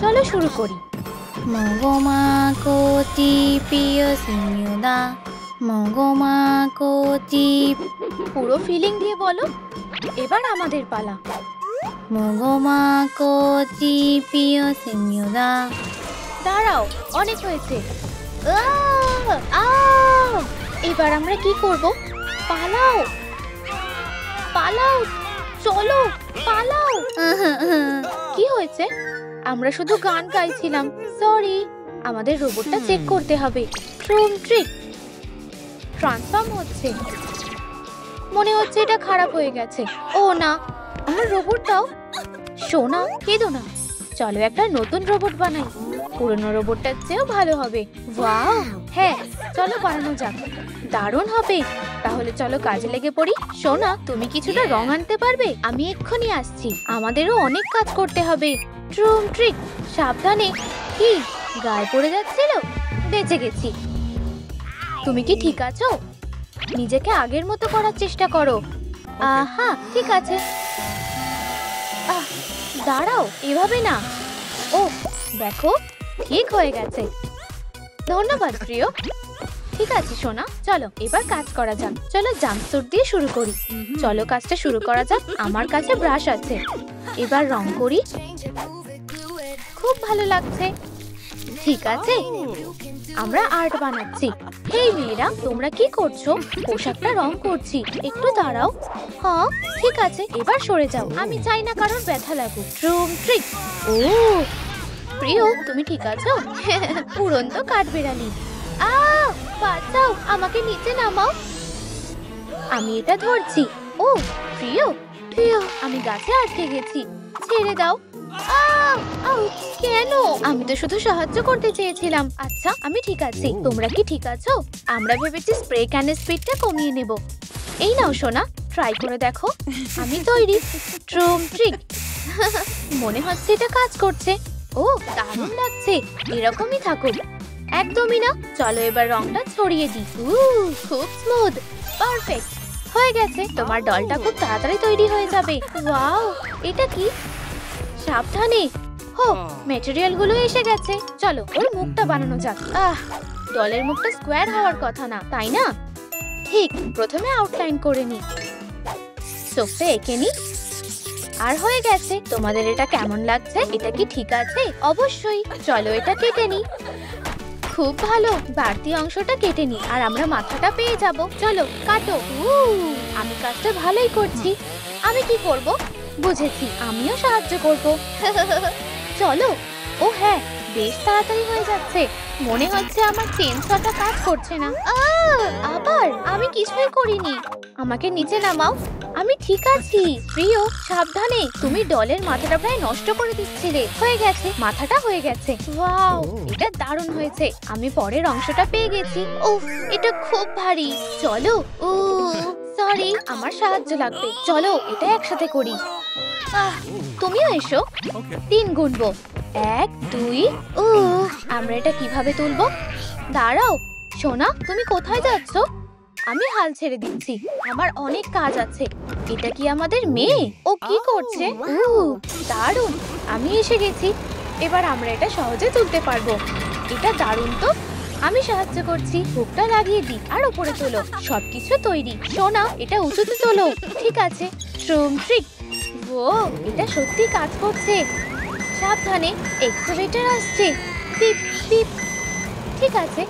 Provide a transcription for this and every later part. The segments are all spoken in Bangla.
চলো শুরু করি। মগমা কোটি প্রিয় সিনিয়দা, মগমা কোটি। পুরো ফিলিং দিয়ে বলো। এবার আমাদের পালা। মগমা কোটি প্রিয় সিনিয়দা। দাঁড়াও, অনেক হয়েছে। এবার আমরা কি করব? পালাও পালাও, চলো পালাও। কি হয়েছে? আমরা শুধু গান গাইছিলাম, সরি। আমাদের রোবটটা চেক করতে হবে। ট্রুম ট্রিক ট্রান্সফর্ম হচ্ছে। মনে হচ্ছে এটা খারাপ হয়ে গেছে। ও না, আমার রোবটটাও। সোনা, কেঁদো না। চলো একটা নতুন রোবট বানাই। পুরনো রোবটটার চেয়েও ভালো হবে। ওয়াও, হ্যাঁ চলো বানানো যাক। দারুণ হবে। তাহলে চলো কাজে লেগে পড়ি। সোনা, তুমি কিছুটা রং আনতে পারবে? আমি এক্ষুনি আসছি। আমাদেরও অনেক কাজ করতে হবে। ট্রুম ট্রিক, সাবধানে। কি গায়ে পড়ে যাচ্ছিল? বেঁচে গেছি। তুমি কি ঠিক আছো? নিজেকে আগের মতো করার চেষ্টা করো। আহা, ঠিক আছে। দাঁড়াও, এভাবে না। ও দেখো, ঠিক হয়ে গেছে। ধন্যবাদ প্রিয়। ঠিক আছে সোনা, চলো এবার কাজ করা যাক। চলো জাম্পস্যুট দিয়ে শুরু করি। চলো কাজটা শুরু করা যাক। আমার কাছে ব্রাশ আছে। এবার রং করি। খুব ভালো লাগছে। ঠিক আছে, আমরা আর্ট বানাচ্ছি। হেই মেয়েরা, তোমরা কি করছো? পোশাকটা রং করছি। একটু দাঁড়াও। হ্যাঁ ঠিক আছে, এবার সরে যাও। আমি চাই না কারোর ব্যথা লাগুক। ট্রুম ট্রিক। ও প্রিয়, তুমি ঠিক আছো? উড়ন্ত কাঠবিড়ালি। বাঁচাও, আমাকে নিচে নামাও। আমি এটা ধরছি। ও প্রিয়, প্রিয়, আমি গাছে আটকে গেছি। ছেড়ে দাও। কেন? আমি তো শুধু সাহায্য করতে চেয়েছিলাম। আচ্ছা, আমি ঠিক আছি। তোমরা কি ঠিক আছো? আমরা ভেবেছি স্প্রে ক্যানের স্পিডটা কমিয়ে নেব। এই নাও সোনা, ট্রাই করে দেখো। আমি তৈরি। ট্রুম ট্রিক। মনে হচ্ছে এটা কাজ করছে। ও দারুণ লাগছে। এরকমই থাকুক। একদমই না। চলো এবার রংটা ছড়িয়ে দিই। খুব স্মুথ, পারফেক্ট হয়ে গেছে। তোমার ডলটা খুব তাড়াতাড়ি তৈরি হয়ে যাবে। ওয়াও, এটা কি? সাবধানে। হো, ম্যাটেরিয়াল গুলো এসে গেছে। চলো ওর মুখটা বানানো যাক। ডলের মুখটা স্কোয়ার হওয়ার কথা না, তাই না? ঠিক, প্রথমে আউটলাইন করে নি, চোখটা এঁকে নি। আর হয়ে গেছে। তোমাদের এটা কেমন লাগছে? এটা কি ঠিক আছে? অবশ্যই। চলো এটা কেটে নি। খুব ভালো। বাড়তি অংশটা কেটে নি আর আমরা মাথাটা পেয়ে যাব। চলো কাটো। আমি কাজটা ভালোই করছি। আমি কি করব? বুঝেছি, আমিও সাহায্য করব। চলো। ও হ্যাঁ, বেশ তাড়াতাড়ি হয়ে যাচ্ছে। মনে হচ্ছে আমার চেনসটা কাজ করছে না। আবার? আমি কিছুই করিনি। আমাকে নিচে নামাও। আমি ঠিক আছি। প্রিয়, সাবধানে। তুমি ডলের মাথাটা প্রায় নষ্ট করে দিচ্ছিলে। হয়ে গেছে, মাথাটা হয়ে গেছে। ওয়াও, এটা দারুণ হয়েছে। আমি পরের অংশটা পেয়ে গেছি। উফ, এটা খুব ভারী। চলো। সরি, আমার সাহায্য লাগবে। চলো এটা একসাথে করি। তুমিও এসো। 3 গুনবো। 1 2। আমরা এটা কিভাবে তুলবো? দাঁড়াও সোনা, তুমি কোথায় যাচ্ছ? আমি হাল ছেড়ে দিচ্ছি। আমার অনেক কাজ আছে। এটা কি আমাদের মেয়ে? ও কি করছে? দারুণ, আমি এসে গেছি। এবার আমরা এটা সহজে তুলতে পারবো। এটা দারুণ তো। আমি সাহায্য করছি। হুকটা লাগিয়ে দিই আর উপরে তোলো। সবকিছু তৈরি। সোনা, এটা উঁচুতে তোলো। ঠিক আছে। ট্রুম ট্রিক। ও, এটা সত্যি কাজ করছে। সাবধানে, এক্সকাভেটর আসছে। পিপ পিপ। ঠিক আছে,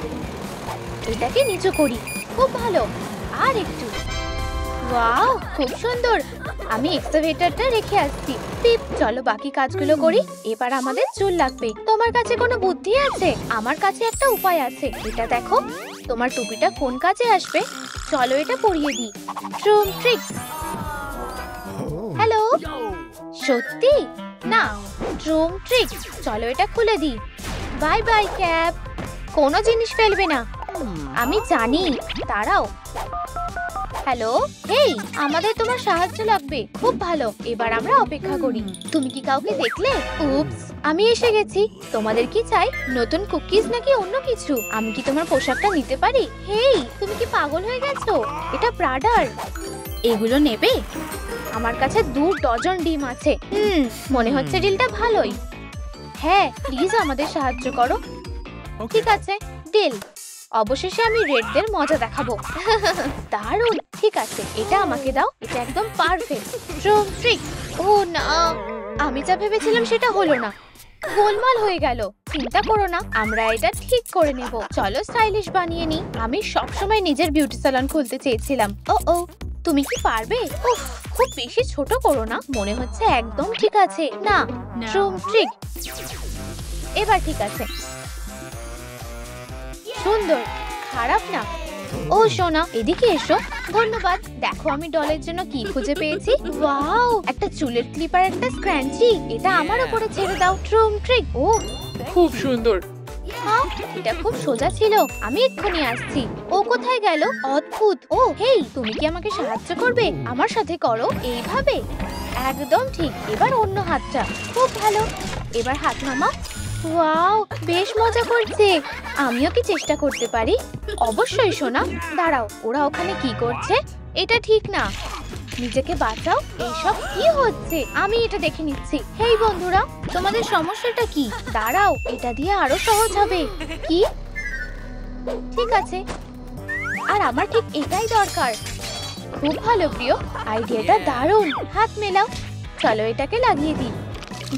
এটাকে নিচু করি। খুব ভালো। আর একটু। ওয়াও, খুব সুন্দর। আমি এক্সকাভেটরটা রেখে আসছি। পিপ। চলো বাকি কাজগুলো করি। এবার আমাদের চুল লাগবে। তোমার কাছে কোনো বুদ্ধি আছে? আমার কাছে একটা উপায় আছে। এটা দেখো। তোমার টুপিটা কোন কাজে আসবে? চলো এটা পরিয়ে দিই। ট্রুম ট্রিক। হ্যালো। সত্যি না, ট্রুম ট্রিক। চলো এটা খুলে দিই। Bye bye cap. কোনো জিনিস ফেলবে না। আমি জানি। দাঁড়াও। হ্যালো। হেই, আমাদের তোমার সাহায্য লাগবে। খুব ভালো। এবার আমরা অপেক্ষা করি। তুমি কি কাউকে দেখলে? উপস, আমি এসে গেছি। তোমাদের কি চাই? নতুন কুকিজ নাকি অন্য কিছু? আমি কি তোমার পোশাকটা নিতে পারি? হেই, তুমি কি পাগল হয়ে গেছো? এটা প্রাডার। এগুলো নেবে? আমার কাছে 2 ডজন ডিম আছে। মনে হচ্ছে ডিলটা ভালোই। হ্যাঁ প্লিজ আমাদের সাহায্য করো। ঠিক আছে, ডিল। অবশেষে আমি রেডদের মজা দেখাবো। দারুণ। ঠিক আছে, এটা আমাকে দাও। এটা একদম পারফেক্ট। Drone trick. ও না, আমি যা ভেবেছিলাম সেটা হলো না, গোলমাল হয়ে গেল। চিন্তা করো না, আমরা এটা ঠিক করে নেব। চলো স্টাইলিশ বানিয়ে নি। আমি সবসময় নিজের বিউটি সালন খুলতে চেয়েছিলাম। ও তুমি কি পারবে? উফ, খুব বেশি ছোট করো না, মনে হচ্ছে একদম ঠিক আছে। না, ড্রোন ট্রিক। এবার ঠিক আছে, সুন্দর, খারাপ না। ও সোনা, এদিকে এসো। ধন্যবাদ। দেখো আমি ডলের জন্য কি খুঁজে পেয়েছি। ওয়াও, একটা চুলের ক্লিপ আর একটা স্ক্র্যাঞ্চি। এটা আমার উপরে ছেড়ে দাও। ট্রুম ট্রিক। ও খুব সুন্দর। হ্যাঁ, এটা খুব সোজা ছিল। আমি এক্ষুনি আসছি। ও কোথায় গেল? অদ্ভুত। ও হেই, তুমি কি আমাকে সাহায্য করবে? আমার সাথে করো এইভাবে। একদম ঠিক। এবার অন্য হাতটা। খুব ভালো। এবার হাত নামাও। ওয়াও, বেশ মজা করছে। আমিও কি চেষ্টা করতে পারি? অবশ্যই সোনা। দাঁড়াও, ওরা ওখানে কি করছে? এটা ঠিক না। নিজেকে বাঁচাও। এইসব কি হচ্ছে? আমি এটা দেখে নিচ্ছি। হেই বন্ধুরা, তোমাদের সমস্যাটা কি? দাঁড়াও, এটা দিয়ে আরো সহজ হবে। কি? ঠিক আছে, আর আমার ঠিক এটাই দরকার। খুব ভালো প্রিয়, আইডিয়াটা দারুণ। হাত মেলাও। চলো এটাকে লাগিয়ে দিই।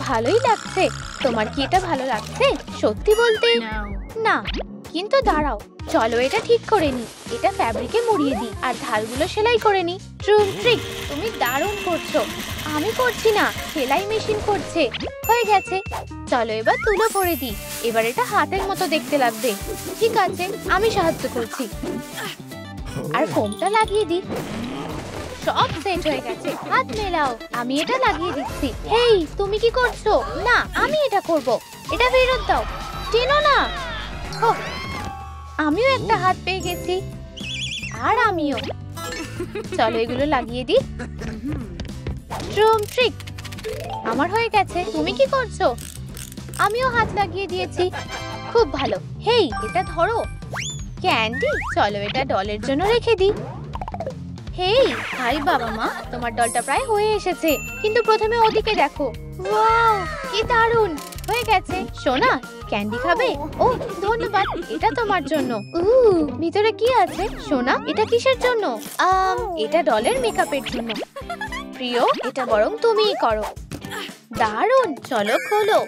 ভালোই লাগছে। তোমার কি এটা ভালো লাগছে? সত্যি বলতে না, কিন্তু দাঁড়াও, চলো এটা ঠিক করে নি। এটা ফ্যাব্রিকে মুড়িয়ে দিই আর ধারগুলো সেলাই করে নি। ট্রুম ট্রিক, তুমি দারুণ করছো। আমি করছি না, সেলাই মেশিন করছে। হয়ে গেছে। চলো এবার তুলো করে দিই। এবার এটা হাতের মতো দেখতে লাগবে। ঠিক আছে, আমি সাহায্য করছি। আর ফোমটা লাগিয়ে দিই। সব সেট হয়ে গেছে। হাত মেলাও। আমি এটা লাগিয়ে দিচ্ছি। হেই, তুমি কি করছো? না, আমি এটা করব। এটা ফেরত দাও। টেনো না। ওহ, আমিও একটা হাত পেয়ে গেছি। আর আমিও। চলো এগুলো লাগিয়ে দিই। ট্রুম ট্রিক, আমার হয়ে গেছে। তুমি কি করছো? আমিও হাত লাগিয়ে দিয়েছি। খুব ভালো। হেই, এটা ধরো। ক্যান্ডি, চলো এটা ডলের জন্য রেখে দিই। হেই, হাই বাবা মা, তোমার ডলটা প্রায় হয়ে এসেছে। কিন্তু প্রথমে ওদিকে দেখো। ওয়াও, কি দারুণ হয়ে গেছে। সোনা, ক্যান্ডি খাবে? ও ধন্যবাদ, এটা তোমার জন্য। ভিতরে কি আছে? সোনা, এটা কিসের জন্য? এটা ডলের মেকআপের জন্য। প্রিয়, এটা বরং তুমিই করো। দারুণ, চলো খোলো।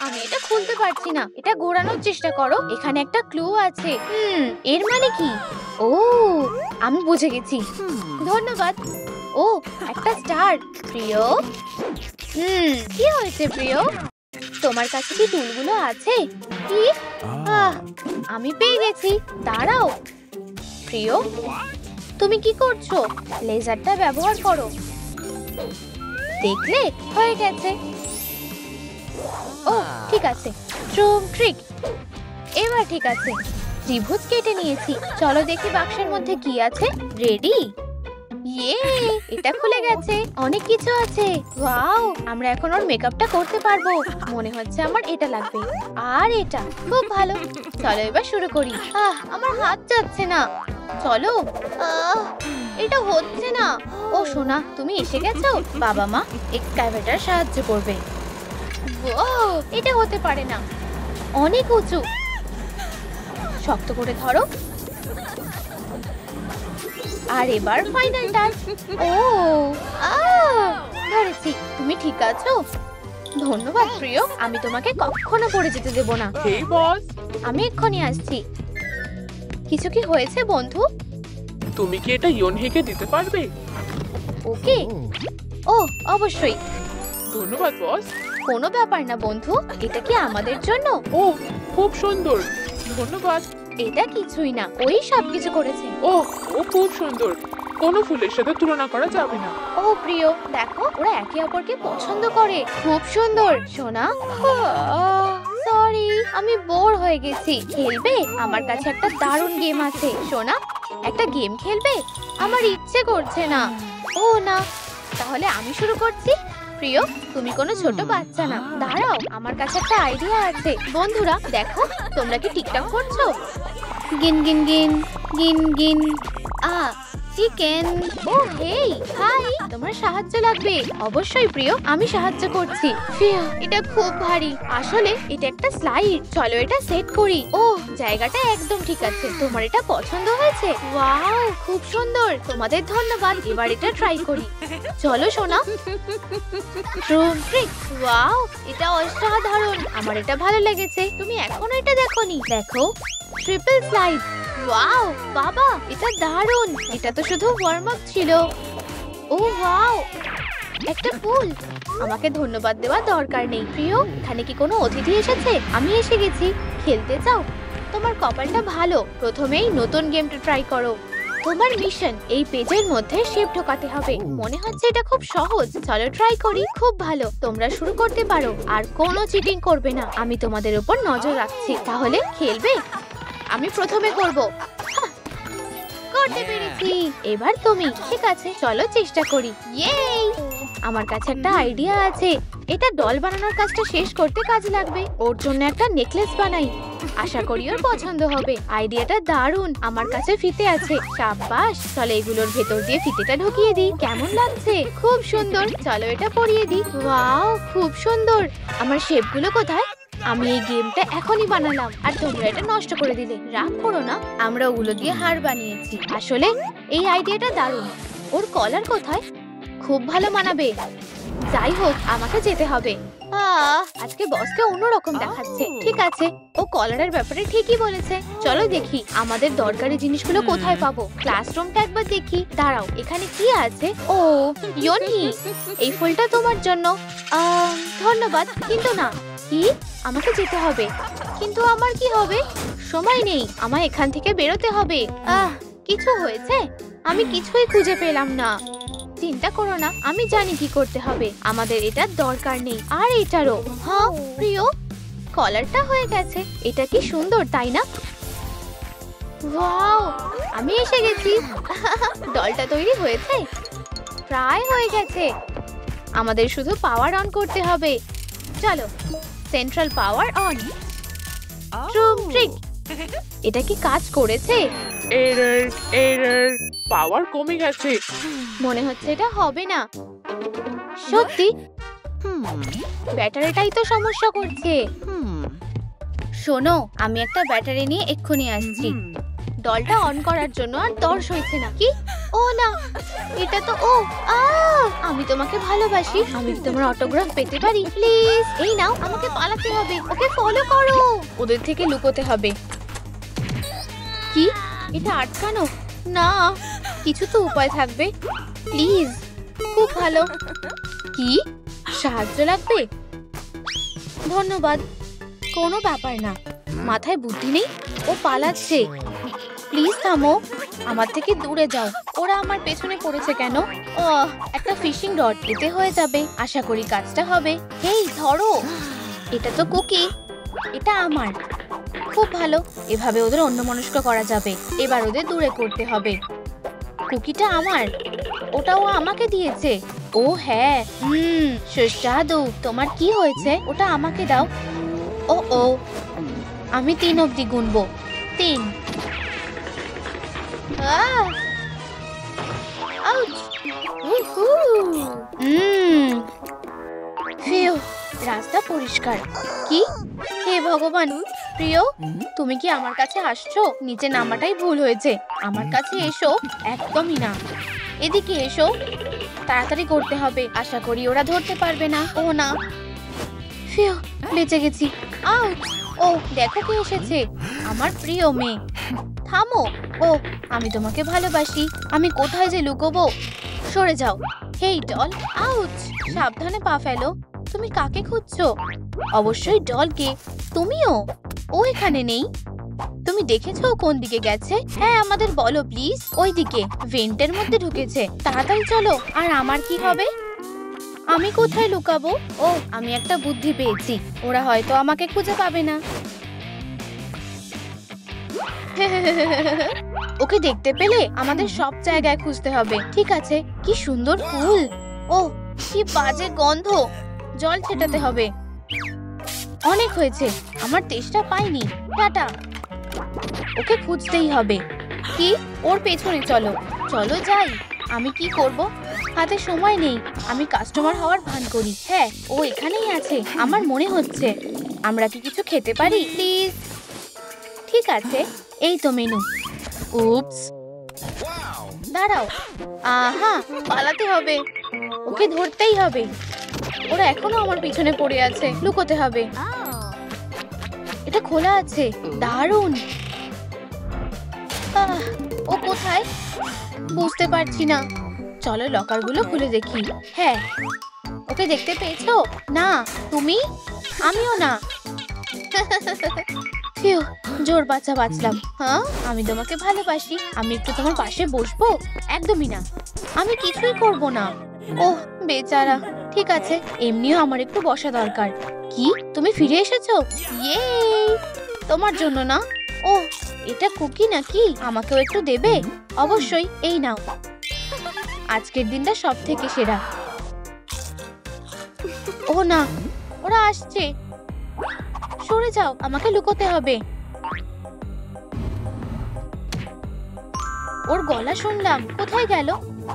আমি এটা খুলতে পারছি না। এটা ঘোরানোর চেষ্টা করো। এখানে একটা ক্লু আছে। এর মানে কি? ও, আমি বুঝে গেছি। ধন্যবাদ। ও, একটা স্টার। প্রিয়, কি হয়েছে প্রিয়? তোমার কাছে কি টুলগুলো আছে? কি? আমি পেয়ে গেছি। দাঁড়াও প্রিয়, তুমি কি করছো? লেজারটা ব্যবহার করো। দেখলে, হয়ে গেছে। ও ঠিক আছে। ট্রুম ট্রিক। এবার ঠিক আছে, ত্রিভুজ কেটে নিয়েছি। চলো দেখি বাক্সের মধ্যে কি আছে। রেডি? ইয়ে, এটা খুলে গেছে। অনেক কিছু আছে। ওয়াও, আমরা এখন ওর মেকআপটা করতে পারবো। মনে হচ্ছে আমার এটা লাগবে আর এটা। খুব ভালো। চলো এবার শুরু করি। আমার হাত যাচ্ছে না। চলো। এটা হচ্ছে না। ও সোনা, তুমি এসে গেছো? বাবা মা এক্সকাভেটর সাহায্য করবে। ও, এটা হতে পারে না, অনেক উঁচু। শক্ত করে ধরো। আর এবার ফাইনাল টাচ। ও, ধরেছি। তুমি ঠিক আছো? ধন্যবাদ প্রিয়, আমি তোমাকে কখনো পড়ে যেতে দেব না। হেই বস, আমি এক্ষুনি আসছি। কিছু কি হয়েছে বন্ধু? তুমি কি এটা ইয়োনহেকে দিতে পারবে? ওকে। ও অবশ্যই। ধন্যবাদ বস। কোনো ব্যাপার না বন্ধু, এটা কি আমাদের জন্য? ও খুব সুন্দর, ধন্যবাদ। এটা কিছুই না, ওই সবকিছু করেছে। ও ও খুব সুন্দর, কোনো ফুলের সাথে তুলনা করা যাবে না। ও প্রিয়, দেখো ওরা একে অপরকে পছন্দ করে। খুব সুন্দর। সোনা, সরি, আমি বোর হয়ে গেছি। খেলবে? আমার কাছে একটা দারুণ গেম আছে। সোনা, একটা গেম খেলবে? আমার ইচ্ছে করছে না। ও না, তাহলে আমি শুরু করছি। প্রিয়, তুমি কোনো ছোট বাচ্চা না। দাঁড়াও, আমার কাছে একটা আইডিয়া আছে। বন্ধুরা দেখো, তোমরা কি টিকটক করছো? গিন গিন গিন গিন গিন। চিকেন। ও হেই, হাই, তোমার সাহায্য লাগবে? অবশ্যই প্রিয়, আমি সাহায্য করছি। ফিউ, এটা খুব ভারী। আসলে এটা একটা স্লাইড। চলো এটা সেট করি। ও, জায়গাটা একদম ঠিক আছে। তোমার এটা পছন্দ হয়েছে? ওয়াও, খুব সুন্দর। তোমাদের ধন্যবাদ। এবার এটা ট্রাই করি। চলো সোনা। Drone trick. ওয়াও, এটা অসাধারণ। আমার এটা ভালো লেগেছে। তুমি এখনো এটা দেখোনি? দেখো, ট্রিপল স্লাইড। ওয়াও বাবা, এটা দারুণ। এটা তো শুধু ওয়ার্ম আপ ছিল। ও ওয়াও, একটা ফুল। আমাকে ধন্যবাদ দেওয়ার দরকার নেই। প্রিয়, এখানে কি কোনো অতিথি এসেছে? আমি এসে গেছি। খেলতে চাও? তোমার কপালটা ভালো। প্রথমেই নতুন গেমটা ট্রাই করো। তোমার মিশন এই পেজের মধ্যে শেপ ঢোকাতে হবে। মনে হচ্ছে এটা খুব সহজ। চলো ট্রাই করি। খুব ভালো, তোমরা শুরু করতে পারো। আর কোনো চিটিং করবে না। আমি তোমাদের উপর নজর রাখছি। তাহলে খেলবে? আমি প্রথমে করব। করতে পেরেছি। এবার তুমি। ঠিক আছে, চলো চেষ্টা করি। ইয়েই! আমার কাছে একটা আইডিয়া আছে। এটা ডল বানানোর কাজটা শেষ করতে কাজে লাগবে। ওর জন্য একটা নেকলেস বানাই। আশা করি ওর পছন্দ হবে। আইডিয়াটা দারুণ। আমার কাছে ফিতে আছে। সাবাস। চলো এগুলোর ভেতর দিয়ে ফিতেটা ঢুকিয়ে দিই। কেমন লাগছে? খুব সুন্দর। চলো এটা পরিয়ে দিই। ওয়াও, খুব সুন্দর। আমার শেপগুলো কোথায়? আমি এই গেমটা এখনই বানালাম আর তোমরা এটা নষ্ট করে দিলে। রাগ করো না, আমরা ওগুলো দিয়ে হার বানিয়েছি। আসলে এই আইডিয়াটা দারুণ। ওর কলার কোথায়? খুব ভালো মানাবে। যাই হোক, আমাকে যেতে হবে। আজকে বসকে অন্যরকম দেখাচ্ছে। ঠিক আছে, ও কলারের ব্যাপারে ঠিকই বলেছে। চলো দেখি আমাদের দরকারি জিনিসগুলো কোথায় পাবো। ক্লাসরুমটা একবার দেখি। দাঁড়াও, এখানে কি আছে? ও ইয়োনি, এই ফুলটা তোমার জন্য। ধন্যবাদ। কিন্তু না, কি? আমাকে যেতে হবে। কিন্তু আমার কি হবে? সময় নেই, আমায় এখান থেকে বেরোতে হবে। কিছু হয়েছে? আমি কিছুই খুঁজে পেলাম না। চিন্তা করো না, আমি জানি কি করতে হবে। আমাদের এটার দরকার নেই, আর এটারও। হ্যাঁ প্রিয়, কলারটা হয়ে গেছে। এটা কি সুন্দর, তাই না? ওয়াও, আমি এসে গেছি। ডলটা তৈরি হয়েছে, প্রায় হয়ে গেছে। আমাদের শুধু পাওয়ার অন করতে হবে। চলো, central power on. Drone trick. এটা কি কাজ করেছে? এরর এরর, পাওয়ার কমে গেছে। মনে হচ্ছে এটা হবে না। সত্যি? ব্যাটারিটাই তো সমস্যা করছে। শোনো, আমি একটা ব্যাটারি নিয়ে এক্ষুনি আসছি। ডলটা অন করার জন্য আর দর্শ হয়েছে না কি? ও না, এটা তো ও। আমি তোমাকে ভালোবাসি। আমি কি তোমার অটোগ্রাফ পেতে পারি প্লিজ? এই নাও, আমাকে পালাতে হবে। ওকে ফলো করো। ওদের থেকে লুকোতে হবে। কি? এটা আটকানো? না, কিছু তো উপায় থাকবে। প্লিজ, খুব ভালো। কি সাহায্য লাগবে? ধন্যবাদ। কোনো ব্যাপার না। মাথায় বুদ্ধি নেই? ও পালাচ্ছে। প্লিজ থামো, আমার থেকে দূরে যাও। ওরা আমার পেছনে পড়েছে কেন? একটা ফিশিং রড, এতে হয়ে যাবে। আশা করি কাজটা হবে। হেই ধরো, এটা তো কুকি। এটা আমার। খুব ভালো, এভাবে ওদের অন্যমনস্ক করা যাবে। এবার ওদের দূরে করতে হবে। কুকিটা আমার, ওটাও আমাকে দিয়েছে। ও হ্যাঁ, সুস্বাদু। তোমার কি হয়েছে? ওটা আমাকে দাও। ও ও, আমি 3 অবধি গুনবো। 3। রাস্তা পরিষ্কার। কি? হে ভগবান। প্রিয়, তুমি কি আমার কাছে আসছো? নিচে নামাটাই ভুল হয়েছে। আমার কাছে এসো। একদমই না, এদিকে এসো। তাড়াতাড়ি করতে হবে। আশা করি ওরা ধরতে পারবে না। ও না, ফিউ, বেঁচে গেছি। আউট! ও দেখো কে এসেছে, আমার প্রিয় মেয়ে। থামো। ও, আমি তোমাকে ভালোবাসি। আমি কোথায় যে লুকোবো? সরে যাও। হেই ডল। আউট! সাবধানে পা ফেলো। তুমি কাকে খুঁজছো? অবশ্যই ডলকে। তুমিও? ও এখানে নেই। তুমি দেখেছো কোন দিকে গেছে? হ্যাঁ, আমাদের বলো প্লিজ। ওই দিকে ভেন্টের মধ্যে ঢুকেছে। তাড়াতাড়ি চলো। আর আমার কি হবে? আমি কোথায় লুকাবো? ও, আমি একটা বুদ্ধি পেয়েছি। ওরা হয়তো আমাকে খুঁজে পাবে না। ওকে দেখতে পেলে আমাদের সব জায়গায় খুঁজতে হবে। ঠিক আছে। কি সুন্দর ফুল। ও, কি বাজে গন্ধ। জল ছেটাতে হবে। অনেক হয়েছে, আমার তেষ্টা পাইনি। টাটা। ওকে খুঁজতেই হবে। কি? ওর পেছনে চলো। চলো যাই। আমি কি করব? হাতে সময় নেই। আমি কাস্টমার হওয়ার ভান করি। হ্যাঁ, ও এখানেই আছে আমার মনে হচ্ছে। আমরা কি কিছু খেতে পারি প্লিজ? ঠিক আছে, এই তো মেনু। উপস, দাঁড়াও। আহা, পালাতে হবে। ওকে ধরতেই হবে। ওরা এখনো আমার পিছনে পড়ে আছে। লুকোতে হবে। এটা খোলা আছে। দারুণ। ও কোথায়? বুঝতে পারছি না। চলো লকারগুলো খুলে দেখি। হ্যাঁ, ওকে দেখতে পেয়েছো? না, তুমি? আমিও না। ফিউ, জোর বাঁচা বাঁচলাম। হ্যাঁ, আমি তোমাকে ভালোবাসি। আমি একটু তোমার পাশে বসবো? একদমই না। আমি কিছুই করব না। ওহ বেচারা। ঠিক আছে, এমনিও আমার একটু বসা দরকার। কি, তুমি ফিরে এসেছো? ইয়ে, তোমার জন্য না। ওহ, এটা কুকি নাকি? আমাকেও একটু দেবে? অবশ্যই, এই নাও। আজকের দিনটা সব থেকে সেরা। ও না, ওরা আসছে। সরে যাও, আমাকে লুকোতে হবে। ওর গলা শুনলাম। কোথায় গেল?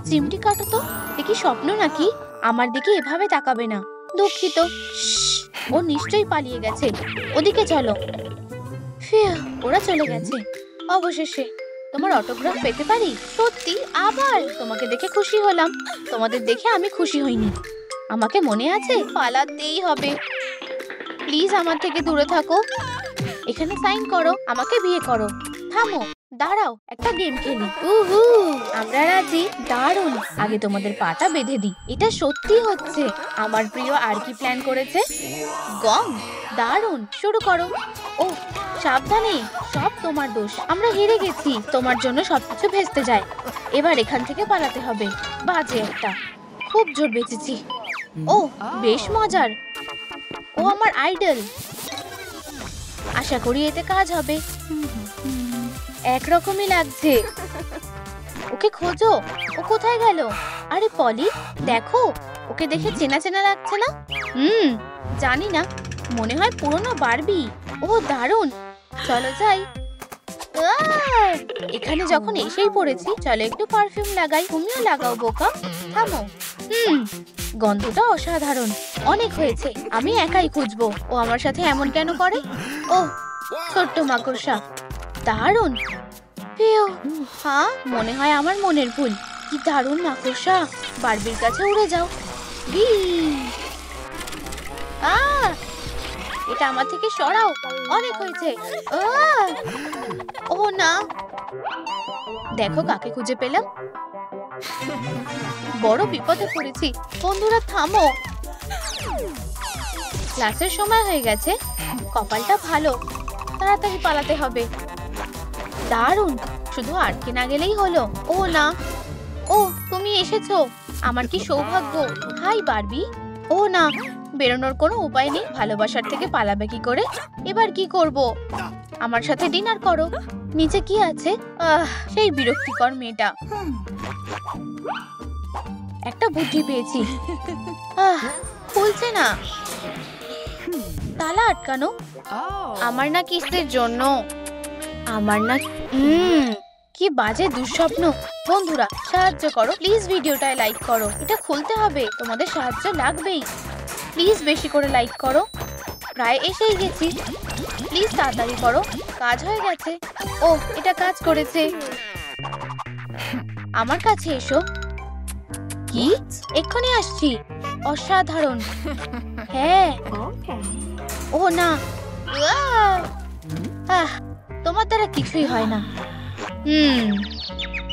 চিমটি কাটো তো। দেখি স্বপ্ন নাকি? আমার দিকে এভাবে তাকাবে না। দুঃখিত। ও নিশ্চয়ই পালিয়ে গেছে। ওদিকে চলো। ফিউ, ওরা চলে গেছে। অবশেষে। তোমার অটোগ্রাফ পেতে পারি? সত্যি? আবার? তোমাকে দেখে খুশি হলাম। তোমাদের দেখে আমি খুশি হইনি। আমাকে মনে আছে? পালাতেই হবে। প্লিজ আমার থেকে দূরে থাকো। এখানে সাইন করো, আমাকে বিয়ে করো। থামো, দাঁড়াও, একটা গেম খেলি। উহু, আমরা রাজি। দারুণ। আগে তোমাদের পাটা বেঁধে দিই। এটা সত্যি হচ্ছে। আমার প্রিয় আর কি প্ল্যান করেছে? গম। দারুণ, শুরু করো। ও সাবধানে, সব তোমার দোষ। আমরা হেরে গেছি। তোমার জন্য সবকিছু ভেস্তে যায়। এবার এখান থেকে পালাতে হবে। বাজে একটা। খুব জোর বেঁচেছি। ও বেশ মজার। ও আমার আইডল। আশা করি এতে কাজ হবে। একরকমই লাগছে। ওকে খোঁজো। ও কোথায় গেল? আরে পলি, দেখো, ওকে দেখে চেনা চেনা লাগছে না? জানি না, মনে হয় পুরনো বারবি। ও দারুণ। চলো যাই। এখানে যখন এসেই পড়েছি, চলো একটু পারফিউম লাগাই। তুমিও লাগাও বোকা। থামো। গন্ধটা অসাধারণ। অনেক হয়েছে, আমি একাই খুঁজবো। ও আমার সাথে এমন কেন করে? ও ছোট্ট মাকড়সা। দারুণ। হ্যাঁ, মনে হয় আমার মনের ভুল। কি দারুণ মাকড়সা। বারবির কাছে উড়ে যাও। এটা আমার থেকে সরাও। অনেক হয়েছে। ও না, দেখো কাকে খুঁজে পেলাম। বড় বিপদে পড়েছি। বন্ধুরা থামো। ক্লাসের সময় হয়ে গেছে। কপালটা ভালো। তাড়াতাড়ি পালাতে হবে। দারুণ, শুধু আটকে না গেলেই হলো। ও না। ও তুমি এসেছো। আমার কি সৌভাগ্য। High Barbie. ও না, বেরোনোর কোনো উপায় নেই। ভালোবাসার থেকে পালাবে কি করে? এবার কি করব? আমার সাথে ডিনার করো। নিচে কি আছে? সেই বিরক্তিকর মেয়েটা। একটা বুদ্ধি পেয়েছি। খুলছে না। তালা আটকানো। আমার না কিসের জন্য? আমার না। কি বাজে দুঃস্বপ্ন। বন্ধুরা সাহায্য করো প্লিজ। ভিডিওটায় লাইক করো। এটা খুলতে হবে। তোমাদের সাহায্য লাগবেই। প্লিজ বেশি করে লাইক করো। প্রায় এসেই গেছি। প্লিজ তাড়াতাড়ি করো। কাজ হয়ে গেছে। ও এটা কাজ করেছে। আমার কাছে এসো। কি? এক্ষুনি আসছি। অসাধারণ। হ্যাঁ। ও না। তোমার দ্বারা কিছুই হয় না।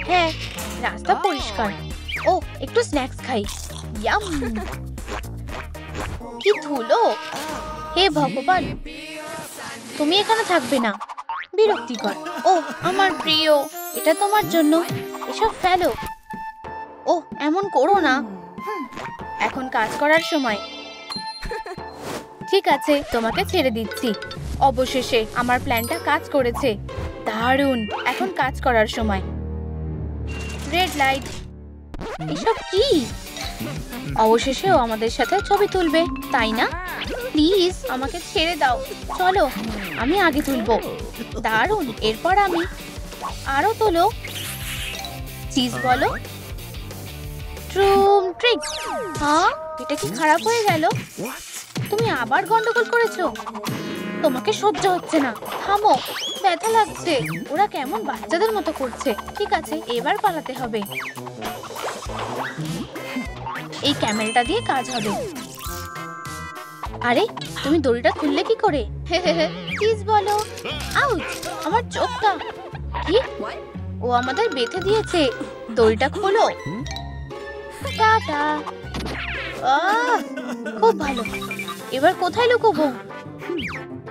হ্যাঁ, রাস্তা পরিষ্কার। ও একটু স্ন্যাক্স খাই। ইয়াম। কি ধুলো। হে ভগবান, তুমি এখানে থাকবে না। বিরক্তিকর। ও আমার প্রিয়, এটা তোমার জন্য। এসব ফেলো। ও এমন করো না। এখন কাজ করার সময়। ঠিক আছে, তোমাকে ছেড়ে দিচ্ছি। অবশেষে আমার প্ল্যানটা কাজ করেছে। দারুণ। এখন কাজ করার সময়। Red light. এসব কি? অবশেষেও আমাদের সাথে ছবি তুলবে, তাই না? প্লিজ আমাকে ছেড়ে দাও। চলো, আমি আগে তুলবো। দারুণ। এরপর আমি। আরো তোলো। চিজ বলো। ট্রুম ট্রিক। হ্যাঁ, এটা কি খারাপ হয়ে গেল? তুমি আবার গন্ডগোল করেছো। তোমাকে সহ্য হচ্ছে না, থামো। ব্যথা লাগছে। ওরা কেমন বাচ্চাদের মতো করছে। ঠিক আছে, এবার পালাতে হবে। এই ক্যামেরাটা দিয়ে কাজ হবে। আরে, তুমি দড়িটা খুললে কি করে? প্লিজ বলো। আউচ, আমার চোখটা। কি? ও আমাদের বেঁধে দিয়েছে। দড়িটা খোলো। টাটা। খুব ভালো। এবার কোথায় লুকোবো?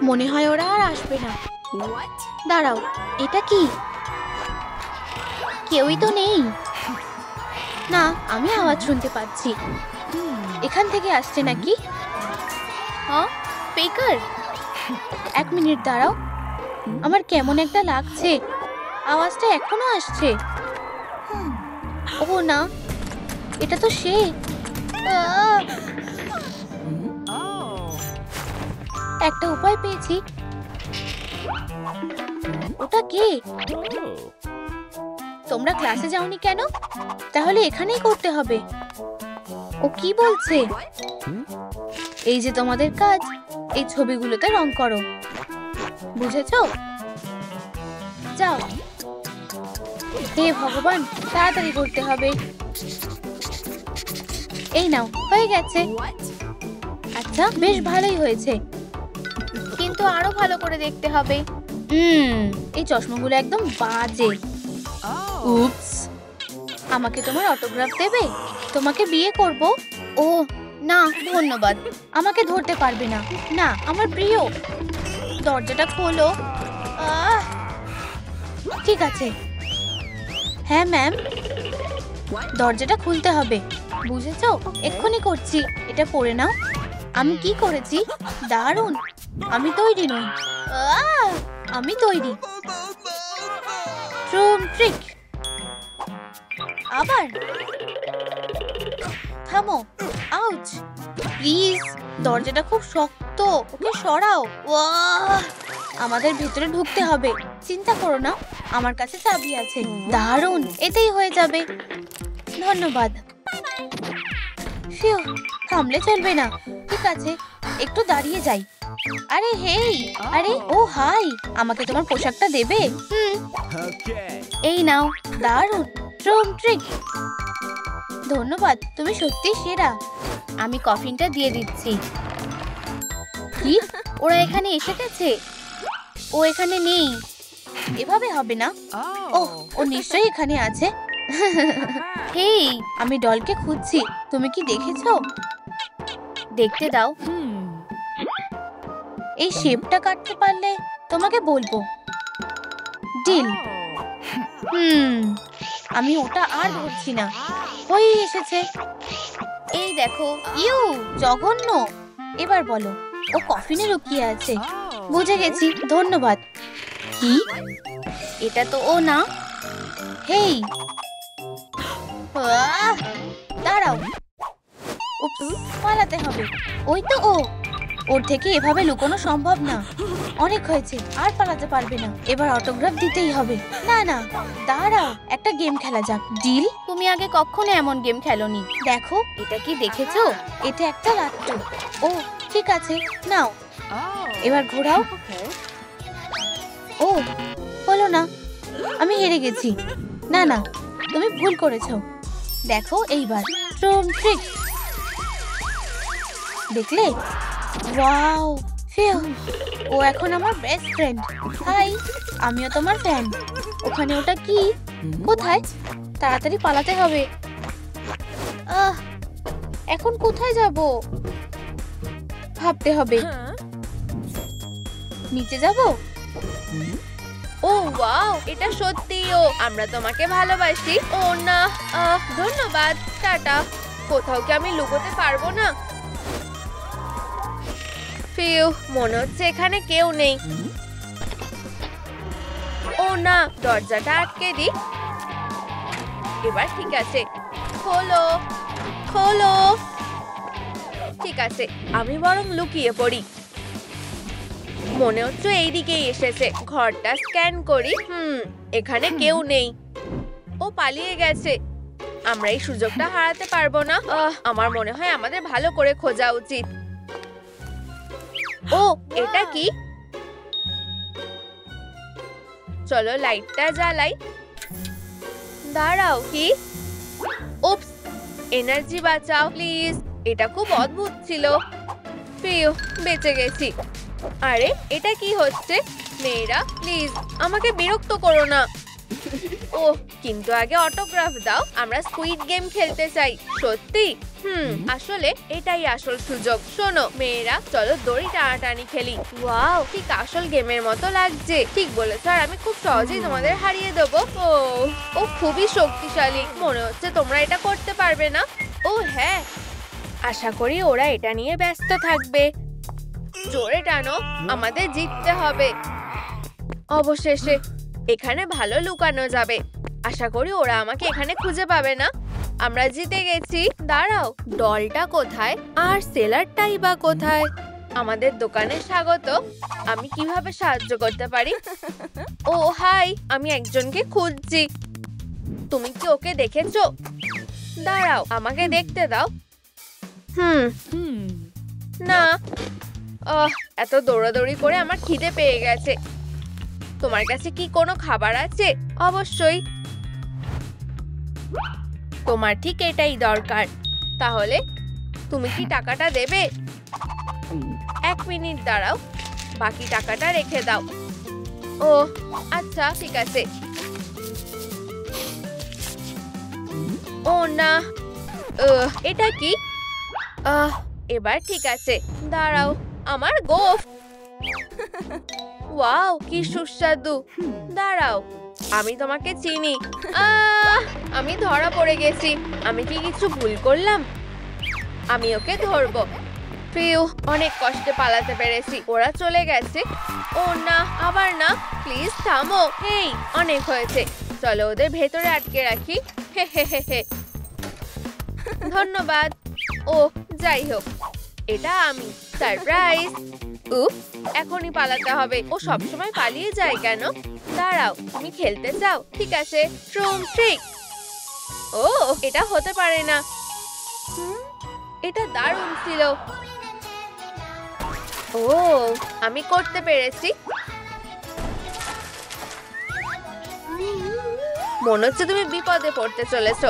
মনে হয় ওরা আর আসবে না। দাঁড়াও, এটা কি? কেউই তো নেই। না, আমি আওয়াজ শুনতে পাচ্ছি। এখান থেকে আসছে নাকি? হ্যাঁ, স্পিকার। 1 মিনিট দাঁড়াও। আমার কেমন একটা লাগছে। আওয়াজটা এখনো আসছে। ও না, এটা তো সে। একটা উপায় পেয়েছি। ওটা কে? তোমরা ক্লাসে যাওনি কেন? তাহলে এখানেই করতে হবে। ও কি বলছে? এই যে তোমাদের কাজ, এই ছবিগুলোতে রং করো। বুঝেছো? যাও। হে ভগবান, তাড়াতাড়ি করতে হবে। এই নাও, হয়ে গেছে। আচ্ছা, বেশ ভালোই হয়েছে, কিন্তু আরো ভালো করে দেখতে হবে। এই চশমাগুলো একদম বাজে। উপস। আমাকে তোমার অটোগ্রাফ দেবে? তোমাকে বিয়ে করব। ও না, ধন্যবাদ। আমাকে ধরতে পারবে না। না, আমার প্রিয়। দরজাটা খোলো। ঠিক আছে। হ্যাঁ ম্যাম, দরজাটা খুলতে হবে। বুঝেছো? এক্ষুনি করছি। এটা পড়ে নাও। আমি কি করেছি? দারুণ। আমি তৈরি নই। আমি তৈরি। ট্রুম ট্রিক। আবার থামো। Ouch, please. দরজাটা খুব শক্ত, ওকে সরাও। আমাদের ভিতরে ঢুকতে হবে। চিন্তা করো না, আমার কাছে চাবি আছে। দারুণ, এতেই হয়ে যাবে। ধন্যবাদ। থামলে চলবে না। ঠিক আছে, একটু দাঁড়িয়ে যাই। আরে হেই, আরে ও হাই, আমাকে তোমার পোশাকটা দেবে? এই নাও। দারুণ। ট্রুম ট্রিক। ধন্যবাদ, তুমি সত্যি সেরা। আমি কফিনটা দিয়ে দিচ্ছি। কি? ওরা এখানে এসে গেছে? ও এখানে নেই। এভাবে হবে না। ওহ, ও নিশ্চয়ই এখানে আছে। হেই, আমি ডলকে খুঁজছি। তুমি কি দেখেছো? দেখতে দাও। এই শেপটা কাটতে পারলে তোমাকে বলবো। ডিল। আমি ওটা আর ধরছি না। হয়ে এসেছে। এই দেখো। ইউ, জঘন্য। এবার বলো, ও কফিনে লুকিয়ে আছে। বুঝে গেছি, ধন্যবাদ। কি? এটা তো ও না। হেই, দাঁড়াও। পালাতে হবে। ওই তো ও। ওর থেকে এভাবে লুকোনো সম্ভব না। অনেক হয়েছে, আর পালাতে পারবে না। এবার অটোগ্রাফ দিতেই হবে। না না, দাঁড়াও, একটা গেম খেলা যাক। ডিল? তুমি আগে কখনো এমন গেম খেলোনি। দেখো, এটা কি দেখেছো? এটা একটা লাট্টু। ও ঠিক আছে, নাও। এবার ঘোরাও। ও হলো না, আমি হেরে গেছি। না না, তুমি ভুল করেছো। দেখো এইবার। ট্রুম ট্রিক। দেখলে? Wow, phew. ও এখন আমার বেস্ট ফ্রেন্ড। হাই, আমিও তোমার ফ্যান। ওখানে ওটা কি? কোথায়? তাড়াতাড়ি পালাতে হবে। এখন কোথায় যাব? ভাবতে হবে। নিচে যাব? ও ওয়াও, এটা সত্যিও। আমরা তোমাকে ভালোবাসি। ও না, ধন্যবাদ। টাটা। কোথাও কি আমি লুকোতে পারবো না? ফিউ, মনে হচ্ছে এখানে কেউ নেই। ও না, দরজাটা আটকে দি। এবার ঠিক আছে। খোলো, খোলো। ঠিক আছে, আমি বরং লুকিয়ে পড়ি। মনে হচ্ছে এইদিকেই এসেছে। ঘরটা স্ক্যান করি। এখানে কেউ নেই। ও পালিয়ে গেছে। আমরা এই সুযোগটা হারাতে পারবো না। আমার মনে হয় আমাদের ভালো করে খোঁজা উচিত। ও, এটা কি? চলো লাইটটা জ্বালাই। দাঁড়াও, কি? উপস, এনার্জি বাঁচাও প্লিজ। এটা খুব অদ্ভুত ছিল। প্রিয়, বেঁচে গেছি। আরে এটা কি হচ্ছে? মেয়েরা প্লিজ আমাকে বিরক্ত করো না। ও, কিন্তু আগে অটোগ্রাফ দাও। আমরা স্কুইড গেম খেলতে চাই। সত্যি? আসলে এটাই আসল সুযোগ। শোনো মেয়েরা, চলো দড়ি টানাটানি খেলি। ওয়াও, ঠিক আসল গেমের মতো লাগছে। ঠিক বলেছো, আর আমি খুব সহজেই তোমাদের হারিয়ে দেবো। ও খুবই শক্তিশালী। মনে হচ্ছে তোমরা এটা করতে পারবে না। ও হ্যাঁ, আশা করি ওরা এটা নিয়ে ব্যস্ত থাকবে। জোরে টানো, আমাদের জিততে হবে। অবশেষে এখানে ভালো লুকানো যাবে। আশা করি ওরা আমাকে এখানে খুঁজে পাবে না। আমরা জিতে গেছি। দাঁড়াও, ডলটা কোথায়? আর সেলারটাই বা কোথায়? আমাদের দোকানে স্বাগত। আমি কিভাবে সাহায্য করতে পারি? ও হাই, আমি একজনকে খুঁজছি। তুমি কি ওকে দেখেছো? দাঁড়াও, আমাকে দেখতে দাও। না, এত দৌড়াদৌড়ি করে আমার খিদে পেয়ে গেছে। তোমার কাছে কি কোনো খাবার আছে? অবশ্যই। তোমার ঠিক এটাই দরকার। তাহলে তুমি কি টাকাটা দেবে? 1 মিনিট দাঁড়াও, বাকি টাকাটা রেখে দাও। ও আচ্ছা, ঠিক আছে। ও না, এটা কি? এবার ঠিক আছে। দাঁড়াও, আমার গোফ। ওয়াও, কি সুস্বাদু। দাঁড়াও, আমি তোমাকে চিনি। আমি ধরা পড়ে গেছি। আমি কি কিছু ভুল করলাম? আমি ওকে ধরবো। প্রিয়, অনেক কষ্টে পালাতে পেরেছি। ওরা চলে গেছে। ও না, আবার না। প্লিজ থামো। এই, অনেক হয়েছে। চলো ওদের ভেতরে আটকে রাখি। হে হে হে হে। ধন্যবাদ। ও যাই হোক, এটা আমি। সারপ্রাইজ। এখনই পালাতে হবে। ও সবসময় পালিয়ে যায় কেন? দাঁড়াও, তুমি খেলতে চাও? ঠিক আছে, ট্রুম ট্রিক। ও, এটা হতে পারে না। এটা দারুণ ছিল। ও, আমি করতে পেরেছি। মনে হচ্ছে তুমি বিপদে পড়তে চলেছো।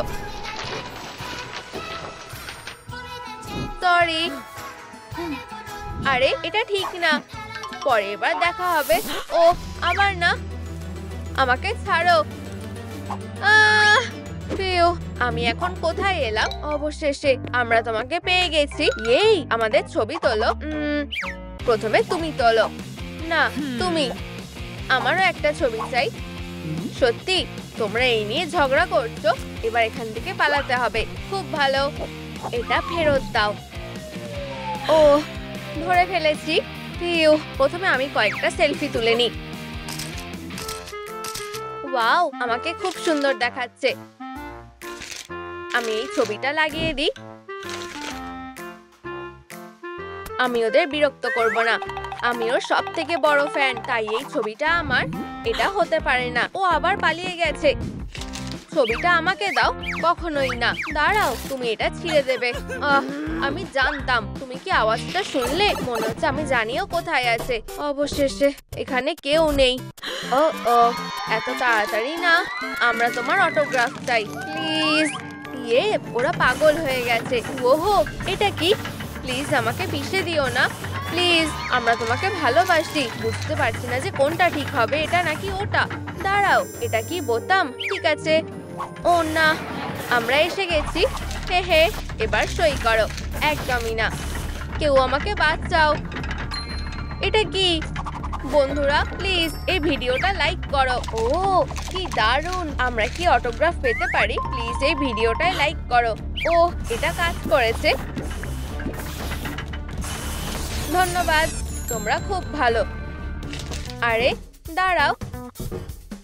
সরি। আরে এটা ঠিক না। পরে এবার দেখা হবে। ও আবার না, আমাকে ছাড়ো। প্রিয়, আমি এখন কোথায় এলাম? অবশেষে আমরা তোমাকে পেয়ে গেছি। এই, আমাদের ছবি তোলো। প্রথমে তুমি তোলো। না, তুমি। আমারও একটা ছবি চাই। সত্যি? তোমরা এই নিয়ে ঝগড়া করছো? এবার এখান থেকে পালাতে হবে। খুব ভালো, এটা ফেরত দাও। ও, ধরে ফেলেছি। প্রিয়, প্রথমে আমি কয়েকটা সেলফি তুলে নিই। ওয়াও, আমাকে খুব সুন্দর দেখাচ্ছে। আমি এই ছবিটা লাগিয়ে দিই। আমি ওদের বিরক্ত করব না। আমি ওর সব থেকে বড় ফ্যান, তাই এই ছবিটা আমার। এটা হতে পারে না। ও আবার পালিয়ে গেছে। ছবিটা আমাকে দাও। কখনোই না। দাঁড়াও, তুমি এটা ছিঁড়ে দেবে। আমি জানতাম। তুমি কি আওয়াজটা শুনলে? মনে হচ্ছে আমি জানিও কোথায় আছে। অবশেষে এখানে কেউ নেই। ও, এত তাড়াতাড়ি না। আমরা তোমার অটোগ্রাফ চাই প্লিজ। ইয়ে, ওরা পাগল হয়ে গেছে। ওহো, এটা কি? প্লিজ আমাকে পিষে দিও না। প্লিজ, আমরা তোমাকে ভালোবাসি। বুঝতে পারছি না যে কোনটা ঠিক হবে, এটা নাকি ওটা। দাঁড়াও, এটা কি বোতাম? ঠিক আছে। ও না, আমরা এসে গেছি। হে হে, এবার সই করো। একদমই না। কেউ আমাকে বাঁচাও। এটা কি? বন্ধুরা প্লিজ এই ভিডিওটা লাইক করো। ও কি দারুণ। আমরা কি অটোগ্রাফ পেতে পারি? প্লিজ এই ভিডিওটায় লাইক করো। ও, এটা কাজ করেছে। ধন্যবাদ, তোমরা খুব ভালো। আরে দাঁড়াও,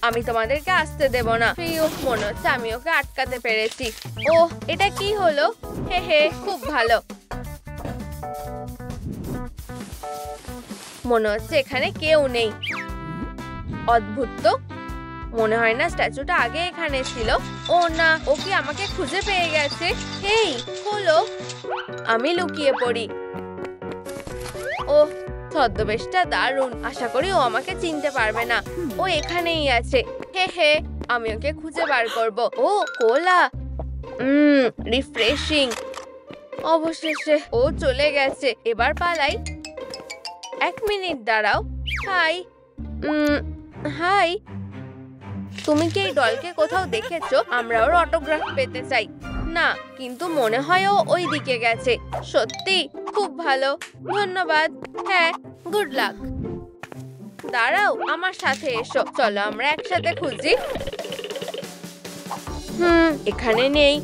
আমি তোমাদেরকে আসতে দেব না। প্রিয়, মনে হচ্ছে আমি ওকে আটকাতে পেরেছি। ও, এটা কি হলো? হে হে, খুব ভালো। মনে হচ্ছে এখানে কেউ নেই। অদ্ভুত তো, মনে হয় না স্ট্যাচুটা আগে এখানে ছিল। ও না, ও কি আমাকে খুঁজে পেয়ে গেছে? হেই, খোলো। আমি লুকিয়ে পড়ি। ও, ছদ্মবেশটা দারুণ। আশা করি ও আমাকে চিনতে পারবে না। ও এখানেই আছে। হে হে, আমি ওকে খুঁজে বার করব। ও কোলা, রিফ্রেশিং। অবশেষে ও চলে গেছে। এবার পালাই। 1 মিনিট দাঁড়াও। হাই। হাই, তুমি কি এই ডলকে কোথাও দেখেছো? আমরা ওর অটোগ্রাফ পেতে চাই। না, কিন্তু মনে হয় ও ওই দিকে গেছে। সত্যি? খুব ভালো, ধন্যবাদ। হ্যাঁ, গুড লাক। দাঁড়াও, আমার সাথে এসো। চলো আমরা একসাথে খুঁজি। এখানে নেই।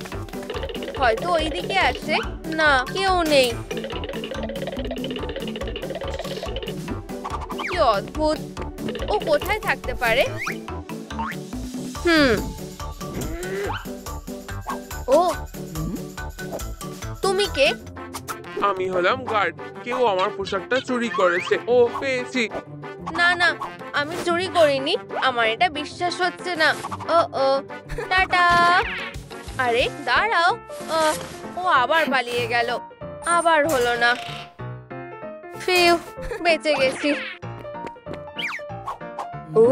হয়তো ওই দিকে আছে। না, কেউ নেই। কি অদ্ভুত, ও কোথায় থাকতে পারে? ও, তুমি কে? আমি হলাম গার্ড। কেউ আমার পোশাকটা চুরি করেছে। ও, পেয়েছি। না না, আমি চুরি করিনি। আমার এটা বিশ্বাস হচ্ছে না। ও ও, টাটা। আরে দাঁড়াও। ও আবার পালিয়ে গেল। আবার হলো না। ফিউ, বেঁচে গেছি। ও,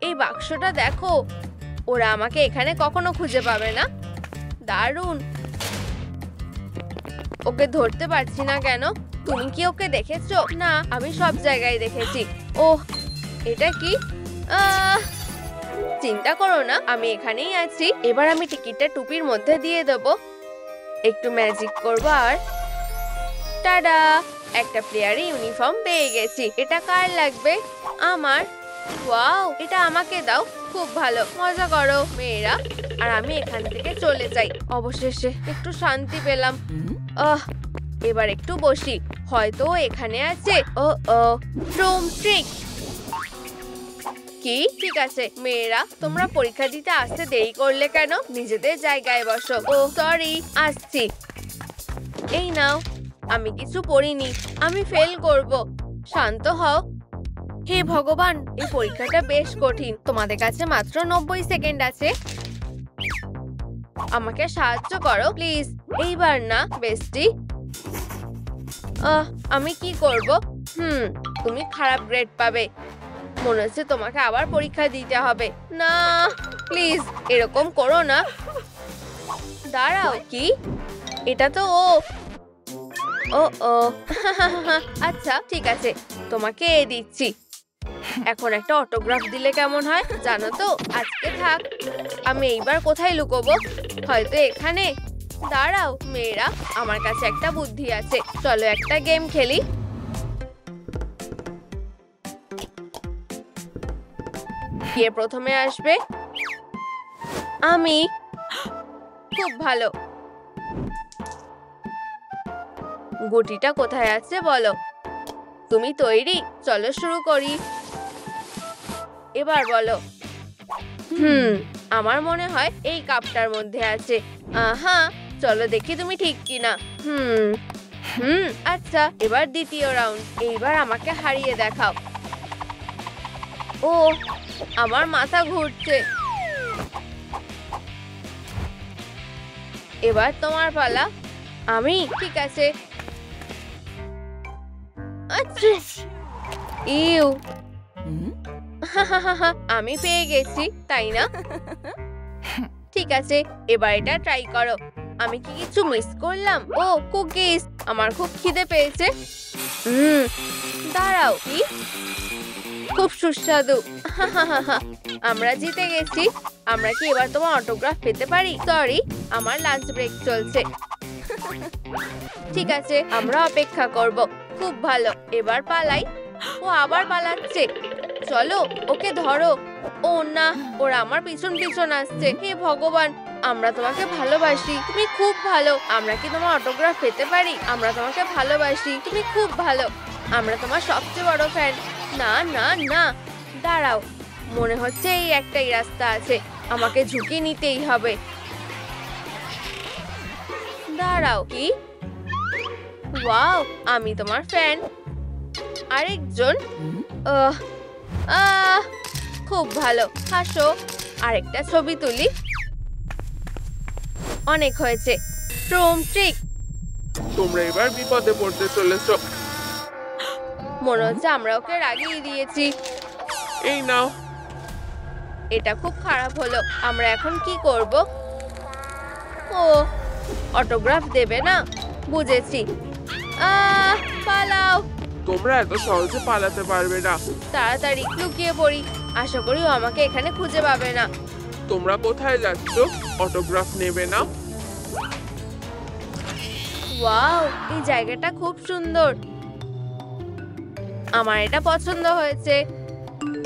এই বাক্সটা দেখো। ওরা আমাকে এখানে কখনো খুঁজে পাবে না। দারুণ। ওকে ধরতে পারছি না কেন? তুমি কি ওকে দেখেছো? না, আমি সব জায়গায় দেখেছি। ওহ, এটা কি? চিন্তা করো না, আমি এখানেই আছি। এবার আমি টিকিটটা টুপির মধ্যে দিয়ে দেবো। একটু ম্যাজিক করবো আর টাডা, একটা প্লেয়ারে ইউনিফর্ম পেয়ে গেছি। এটা কার লাগবে? আমার। ওয়াও, এটা আমাকে দাও। খুব ভালো, মজা করো মেয়েরা। আর আমি এখান থেকে চলে যাই। অবশেষে একটু শান্তি পেলাম। এবার একটু বসি। হয়তো এখানে আছে। ও ও, রুম ট্রিক। কি? ঠিক আছে মেয়েরা, তোমরা পরীক্ষা দিতে আসতে দেরি করলে কেন? নিজেদের জায়গায় বসো। ও সরি, আসছি। এই নাও। আমি কিছু পড়িনি। আমি ফেল করব। শান্ত হও। হে ভগবান, এই পরীক্ষাটা বেশ কঠিন। তোমাদের কাছে মাত্র 90 সেকেন্ড আছে। আমাকে সাহায্য করো প্লিজ। এইবার না বেস্টি। আমি কি করব? তুমি খারাপ গ্রেড পাবে। মনে হচ্ছে তোমাকে আবার পরীক্ষা দিতে হবে। না প্লিজ, এরকম করো না। দাঁড়াও, কি? এটা তো ও। ও ও, আচ্ছা ঠিক আছে, তোমাকে দিচ্ছি। এখন একটা অটোগ্রাফ দিলে কেমন হয়? জানো তো, আজকে থাক। আমি এইবার কোথায় লুকোবো? হয়তো এখানে। দাঁড়াও মেয়েরা, আমার কাছে একটা বুদ্ধি আছে। চলো একটা গেম খেলি। কে প্রথমে আসবে? আমি। খুব ভালো। গুটিটা কোথায় আছে বলো? তুমি তৈরি? চলো শুরু করি। এবার বলো। আমার মনে হয় এই কাপটার মধ্যে আছে। হ্যাঁ, চলো দেখি তুমি ঠিক কিনা। আচ্ছা, এবার দ্বিতীয় রাউন্ড। এইবার আমাকে হারিয়ে দেখাও। ও, আমার মাথা ঘুরছে। এবার তোমার পালা। আমি। ঠিক আছে। আচ্ছা, ইউ। আমি পেয়ে গেছি, তাই না? ঠিক আছে, এবার এটা ট্রাই করো। আমি কি কিছু মিস করলাম? ও, কুকিজ। আমার খুব খিদে পেয়েছে। দাঁড়াও, কি? খুব সুস্বাদু। আমরা জিতে গেছি। আমরা কি এবার তোমার অটোগ্রাফ পেতে পারি? সরি, আমার লাঞ্চ ব্রেক চলছে। ঠিক আছে, আমরা অপেক্ষা করব। খুব ভালো, এবার পালাই। ও আবার পালাচ্ছে। চলো, ওকে ধরো। ও না, ওরা আমার পিছন পিছন আসছে। হে ভগবান, আমরা তোমাকে ভালোবাসি। তুমি খুব ভালো। আমরা কি তোমার অটোগ্রাফ পেতে পারি? আমরা তোমাকে ভালোবাসি। তুমি খুব ভালো। আমরা তোমার সবচেয়ে বড় ফ্যান। না না না, দাঁড়াও। মনে হচ্ছে এই একটাই রাস্তা আছে। আমাকে ঝুঁকি নিতেই হবে। দাঁড়াও, কি? ওয়াও, আমি তোমার ফ্যান। আরেকজন আহ, আহ, খুব ভালো, হাসো। আরেকটা ছবি তুলি। অনেক হয়েছে। ট্রুম ট্রিক। তোমরা এবার বিপদে পড়তে চলেছো। মনে হচ্ছে আমরা ওকে রাগিয়ে দিয়েছি। এই নাও। এটা খুব খারাপ হলো। আমরা এখন কি করব? ও, অটোগ্রাফ দেবে না? বুঝেছি। পালাও। তোমরা এত সহজে পালাতে পারবে না। তাড়াতাড়ি লুকিয়ে পড়ি। আশা করি ও আমাকে এখানে খুঁজে পাবে না। তোমরা কোথায় যাচ্ছ? অটোগ্রাফ নেবে না? ওয়াও, এই জায়গাটা খুব সুন্দর। আমার এটা পছন্দ হয়েছে।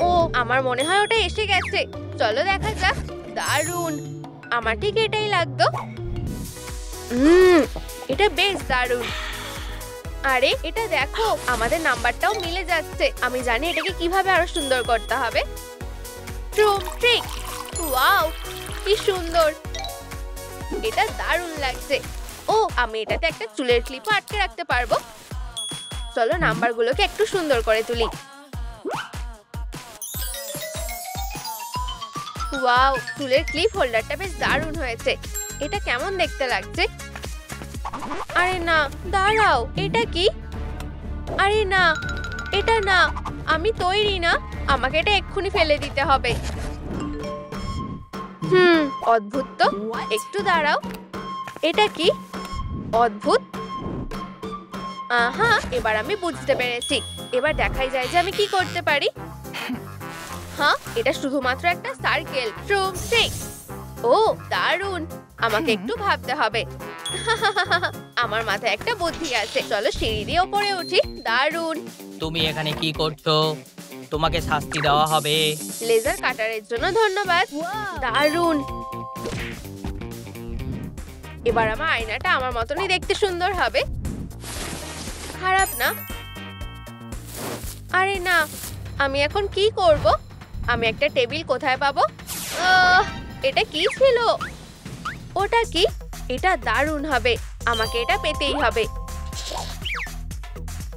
ও, আমার মনে হয় ওটা এসে গেছে। চলো দেখা যাক। দারুণ, আমার ঠিক এটাই লাগতো। এটা বেশ দারুণ। আরে এটা দেখো, আমাদের নাম্বারটাও মিলে যাচ্ছে। আমি জানি এটাকে কিভাবে আরো সুন্দর করতে হবে। ট্রুম ট্রিক। ওয়াও, কি সুন্দর। এটা দারুণ লাগছে। ও, আমি এটাতে একটা চুলের ক্লিপ আটকে রাখতে পারবো। চলো নাম্বারগুলোকে একটু সুন্দর করে তুলি। ওয়াও, চুলের ক্লিপ হোল্ডারটা বেশ দারুণ হয়েছে। এটা কেমন দেখতে লাগছে? আরে না, দাঁড়াও, এটা কি? আরে না, এটা না, আমি তৈরি না। আমাকে এটা এক্ষুনি ফেলে দিতে হবে। অদ্ভুত তো। একটু দাঁড়াও, এটা কি? অদ্ভুত। আহা, এবার আমি বুঝতে পেরেছি। এবার দেখাই যায় যে আমি কি করতে পারি। হ্যাঁ, এটা শুধুমাত্র একটা সার্কেল। ট্রুম ট্রিক। ও, দারুণ। আমাকে একটু ভাবতে হবে। আমার মাথায় একটা বুদ্ধি আছে। চলো সিঁড়ি দিয়ে ওপরে উঠি। দারুণ। তুমি এখানে কি করছো? তোমাকে শাস্তি দেওয়া হবে। লেজার কাটারের জন্য ধন্যবাদ। দারুণ। এবার আমার আয়নাটা আমার মতনই দেখতে সুন্দর হবে। খারাপ না। আরে না, আমি এখন কি করব? আমি একটা টেবিল কোথায় পাবো? এটা কি ছিল? ওটা কি? এটা দারুণ হবে। আমাকে এটা পেতেই হবে।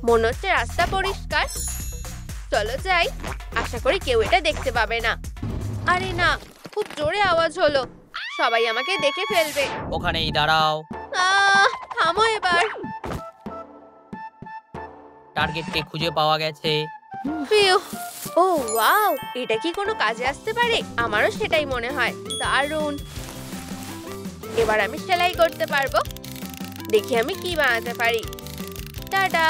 মনে হচ্ছে রাস্তা পরিষ্কার। চলো যাই। আশা করি কেউ এটা দেখতে পাবে না। আরে না, খুব জোরে আওয়াজ হলো। সবাই আমাকে দেখে ফেলবে। ওখানেই দাঁড়াও। থামো এবার। টার্গেটকে খুঁজে পাওয়া গেছে। ফিউ। ও ওয়াও, এটা কি কোনো কাজে আসতে পারে? আমারও সেটাই মনে হয়। দারুণ। এবার আমি সেলাই করতে পারবো। দেখি আমি কি বানাতে পারি। টাটা,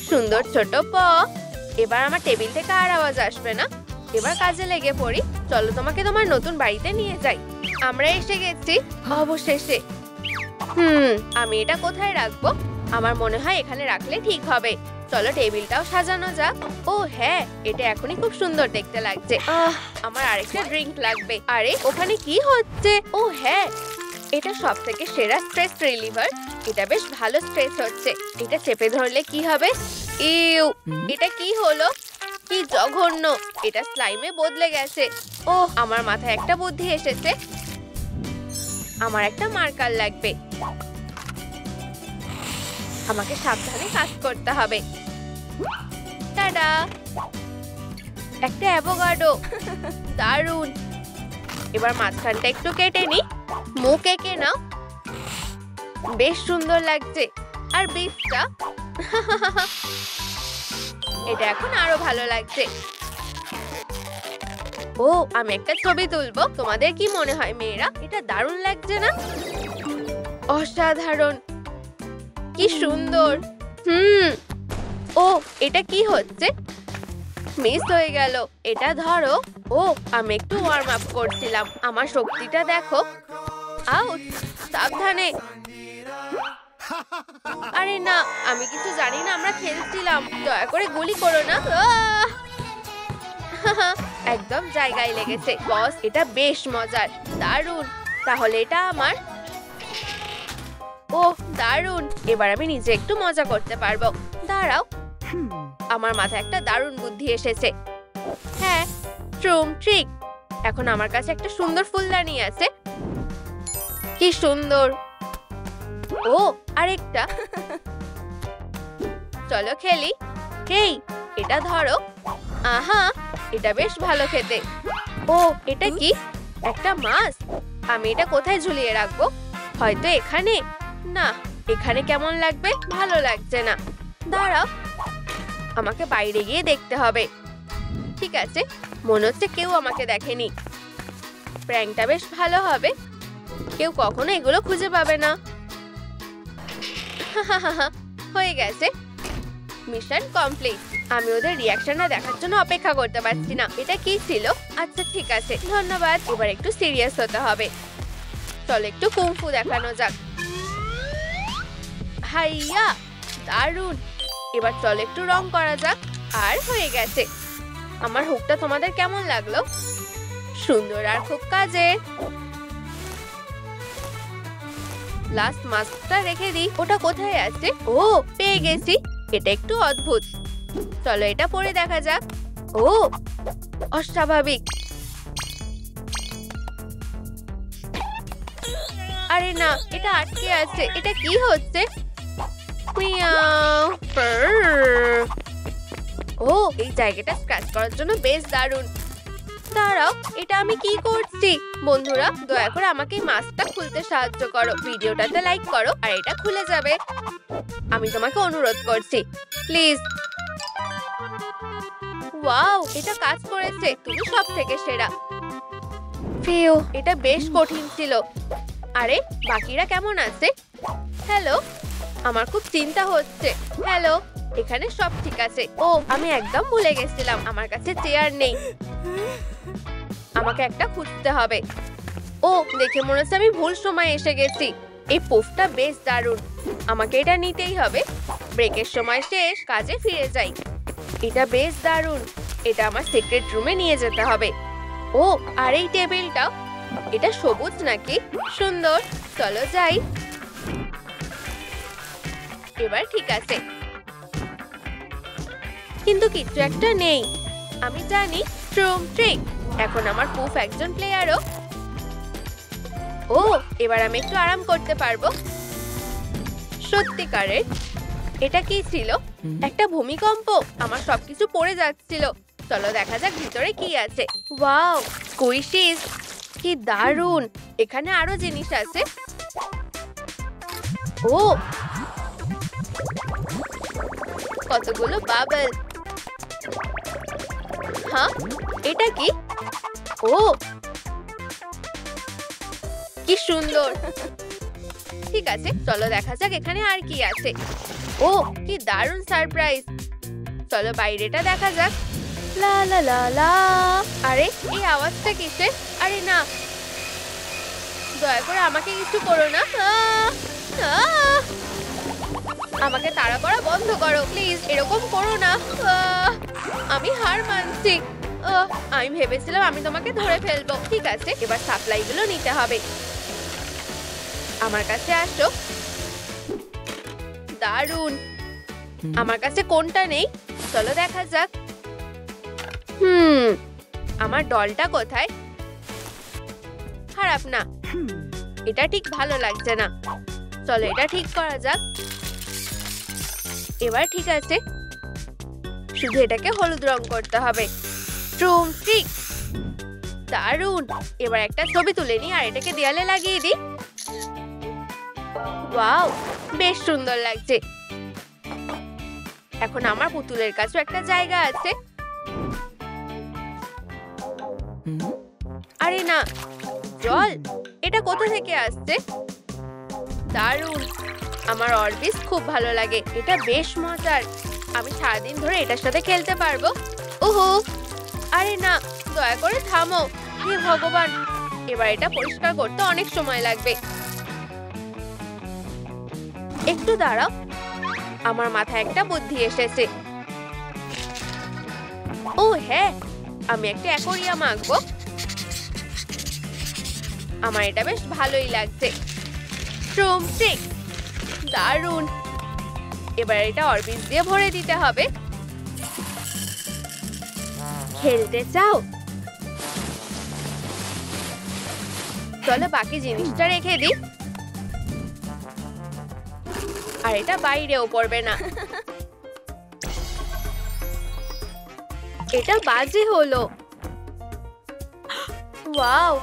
সুন্দর ছোট প। এবার আমার টেবিল থেকে আর আওয়াজ আসবে না। এবার কাজে লেগে পড়ি। চলো তোমাকে তোমার নতুন বাড়িতে নিয়ে যাই। আমরা এসে গেছি অবশেষে। আমি এটা কোথায় রাখবো? আমার মনে হয় এখানে রাখলে ঠিক হবে। চলো টেবিলটাও সাজানো যাক। ও হ্যাঁ, এটা এখনই খুব সুন্দর দেখতে লাগছে। আমার আরেকটা ড্রিঙ্ক লাগবে। আরে ওখানে কি হচ্ছে? ও হ্যাঁ, এটা সবথেকে সেরা স্ট্রেস রিলিভার। এটা বেশ ভালো স্ট্রেস হচ্ছে। এটা চেপে ধরলে কি হবে? ইউ, এটা কি হলো? কি জঘন্য। এটা স্লাইমে বদলে গেছে। ও, আমার মাথায় একটা বুদ্ধি এসেছে। আমার একটা মার্কার লাগবে। আমাকে সাবধানে কাজ করতে হবে। টাটা, একটা অ্যাভোকাডো। দারুণ। এবার মাঝখানটা একটু কেটে নি। মুখ এঁকে নাও। বেশ সুন্দর লাগছে। আর বিচটা, এটা এখন আরো ভালো লাগছে। ও, আমি একটা ছবি তুলবো। তোমাদের কি মনে হয় মেয়েরা? এটা দারুণ লাগছে না? অসাধারণ, কি সুন্দর। ও, এটা কি হচ্ছে? মিস হয়ে গেল। এটা ধরো। ও, আমি একটু ওয়ার্ম আপ করছিলাম। আমার শক্তিটা দেখো। আউট, সাবধানে। আরে না, আমি কিছু জানি না। আমরা খেলছিলাম। দয়া করে গুলি করো না। একদম জায়গায় লেগেছে। বস, এটা বেশ মজার। দারুণ। তাহলে এটা আমার। ও দারুণ। এবার আমি নিজে একটু মজা করতে পারবো। দাঁড়াও, আমার মাথায় একটা দারুণ বুদ্ধি এসেছে। হ্যাঁ, ট্রুম ট্রিক। এখন আমার কাছে একটা সুন্দর ফুলদানি আছে। কি সুন্দর। ও, আরেকটা। চলো খেলি। হেই, এটা ধরো। আহা, এটা বেশ ভালো খেতে। ও, এটা কি? একটা মাছ। আমি এটা কোথায় ঝুলিয়ে রাখবো? হয়তো এখানে। না, এখানে কেমন লাগবে? ভালো লাগছে না। দাঁড়াও, আমাকে বাইরে গিয়ে দেখতে হবে। ঠিক আছে, মনে হচ্ছে কেউ আমাকে দেখেনি। প্র্যাঙ্কটা বেশ ভালো হবে, কেউ কখনো এগুলো খুঁজে পাবে না। হয়ে গেছে, মিশন কমপ্লিট। আমি ওদের রিয়াকশনটা দেখার জন্য অপেক্ষা করতে পারছি না। এটা কি ছিল? আচ্ছা ঠিক আছে, ধন্যবাদ। এবার একটু সিরিয়াস হতে হবে। চলো একটু কুংফু দেখানো যাক। হাইয়া, দারুণ। এবার চলো একটু রং করা যাক। আর হয়ে গেছে। আমার হুকটা তোমাদের কেমন লাগলো? সুন্দর আর খুব কাজে। লাস্ট মাস্কটা রেখে দিই। ওটা কোথায় আছে? ও, পেয়ে গেছি। এটা একটু অদ্ভুত। চলো এটা পরে দেখা যাক। ও, অস্বাভাবিক। আরে না, এটা আটকে আছে। এটা কি হচ্ছে? মিয়াও, পার্র। ও, এই জায়গাটা স্ক্র্যাচ করার জন্য বেশ দারুণ। দাঁড়াও, এটা আমি কি করছি? বন্ধুরা, দয়া করে আমাকে এই মাস্কটা খুলতে সাহায্য করো। ভিডিওটাতে লাইক করো আর এটা খুলে যাবে। আমি তোমাকে অনুরোধ করছি, প্লিজ। ওয়াও, এটা কাজ করেছে। তুমি সব থেকে সেরা। ফিউ, এটা বেশ কঠিন ছিল। আরে, বাকিরা কেমন আছে? হ্যালো, আমার খুব চিন্তা হচ্ছে। হ্যালো, এখানে সব ঠিক আছে। ও, আমি একদম ভুলে গেছিলাম, আমার কাছে চেয়ার নেই। আমাকে একটা খুঁজতে হবে। ও, দেখে মনে হচ্ছে আমি ভুল সময় এসে গেছি। এই পুফটা বেশ দারুণ, আমাকে এটা নিতেই হবে। ব্রেকের সময় শেষ, কাজে ফিরে যাই। এটা বেশ দারুণ, এটা আমার সিক্রেট রুমে নিয়ে যেতে হবে। ও, আর এই টেবিলটা, এটা সবুজ নাকি? সুন্দর, চলো যাই। এবার ঠিক আছে, কিন্তু কিছু একটা নেই। আমি জানি, ট্রুম ট্রিক। এখন আমার পুফ একজন প্লেয়ারও। ও, এবার আমি একটু আরাম করতে পারবো। সত্যিকারের। এটা কি ছিল? একটা ভূমিকম্প। আমার সবকিছু পড়ে যাচ্ছিল। চলো দেখা যাক ভিতরে কি আছে। ওয়াও, স্কুইশিস, কি দারুণ। এখানে আরো জিনিস আছে। ও, কতগুলো বাবল। হ্যাঁ, এটা কি? ও, কি সুন্দর। ঠিক আছে, চলো দেখা যাক এখানে আর কি আছে। ও, কি দারুণ সারপ্রাইজ। চলো বাইরেটা দেখা যাক। লা লা লা লা। আরে, এই আওয়াজটা কিসের? আরে না, দয়া করে আমাকে কিছু করো না। আমাকে তাড়া করা বন্ধ করো প্লিজ, এরকম করো না। আমি হার মানছি। আমি ভেবেছিলাম আমি তোমাকে ধরে ফেলবো। ঠিক আছে, এবার সাপ্লাই গুলো নিতে হবে। আমার কাছে আসো। দারুণ, আমার কাছে কোনটা নেই? চলো দেখা যাক। আমার ডলটা কোথায়? খারাপ না, এটা ঠিক ভালো লাগছে না। চলো এটা ঠিক করা যাক। এবার ঠিক আছে, শুধু এটাকে হলুদ রং করতে হবে। ট্রুম ট্রিক, দারুণ। এবার একটা ছবি তুলে নিই আর এটাকে দেয়ালে লাগিয়ে দিই। ওয়াও, বেশ সুন্দর লাগছে। এখন আমার পুতুলের কাছে একটা জায়গা আছে। আরে না, জল। এটা কোথা থেকে আসছে? দারুণ, আমার অরবিস খুব ভালো লাগে। এটা বেশ মজার, আমি সারাদিন ধরে এটার সাথে খেলতে পারবো। ওহো, আরে না, দয়া করে থামো। হে ভগবান, এবার এটা পরিষ্কার করতে অনেক সময় লাগবে। একটু দাঁড়াও, আমার মাথায় একটা বুদ্ধি এসেছে। ও হ্যাঁ, আমি একটা অ্যাকোরিয়াম আঁকবো। আমার এটা বেশ ভালোই লাগছে। ট্রুম ট্রিক, দারুণ। এবার এটা অরবিস দিয়ে ভরে দিতে হবে। খেলতে চাও? চলো বাকি জিনিসটা রেখে দিই। আর এটা বাইরেও পড়বে না। এটা বাজে হলো। ওয়াও,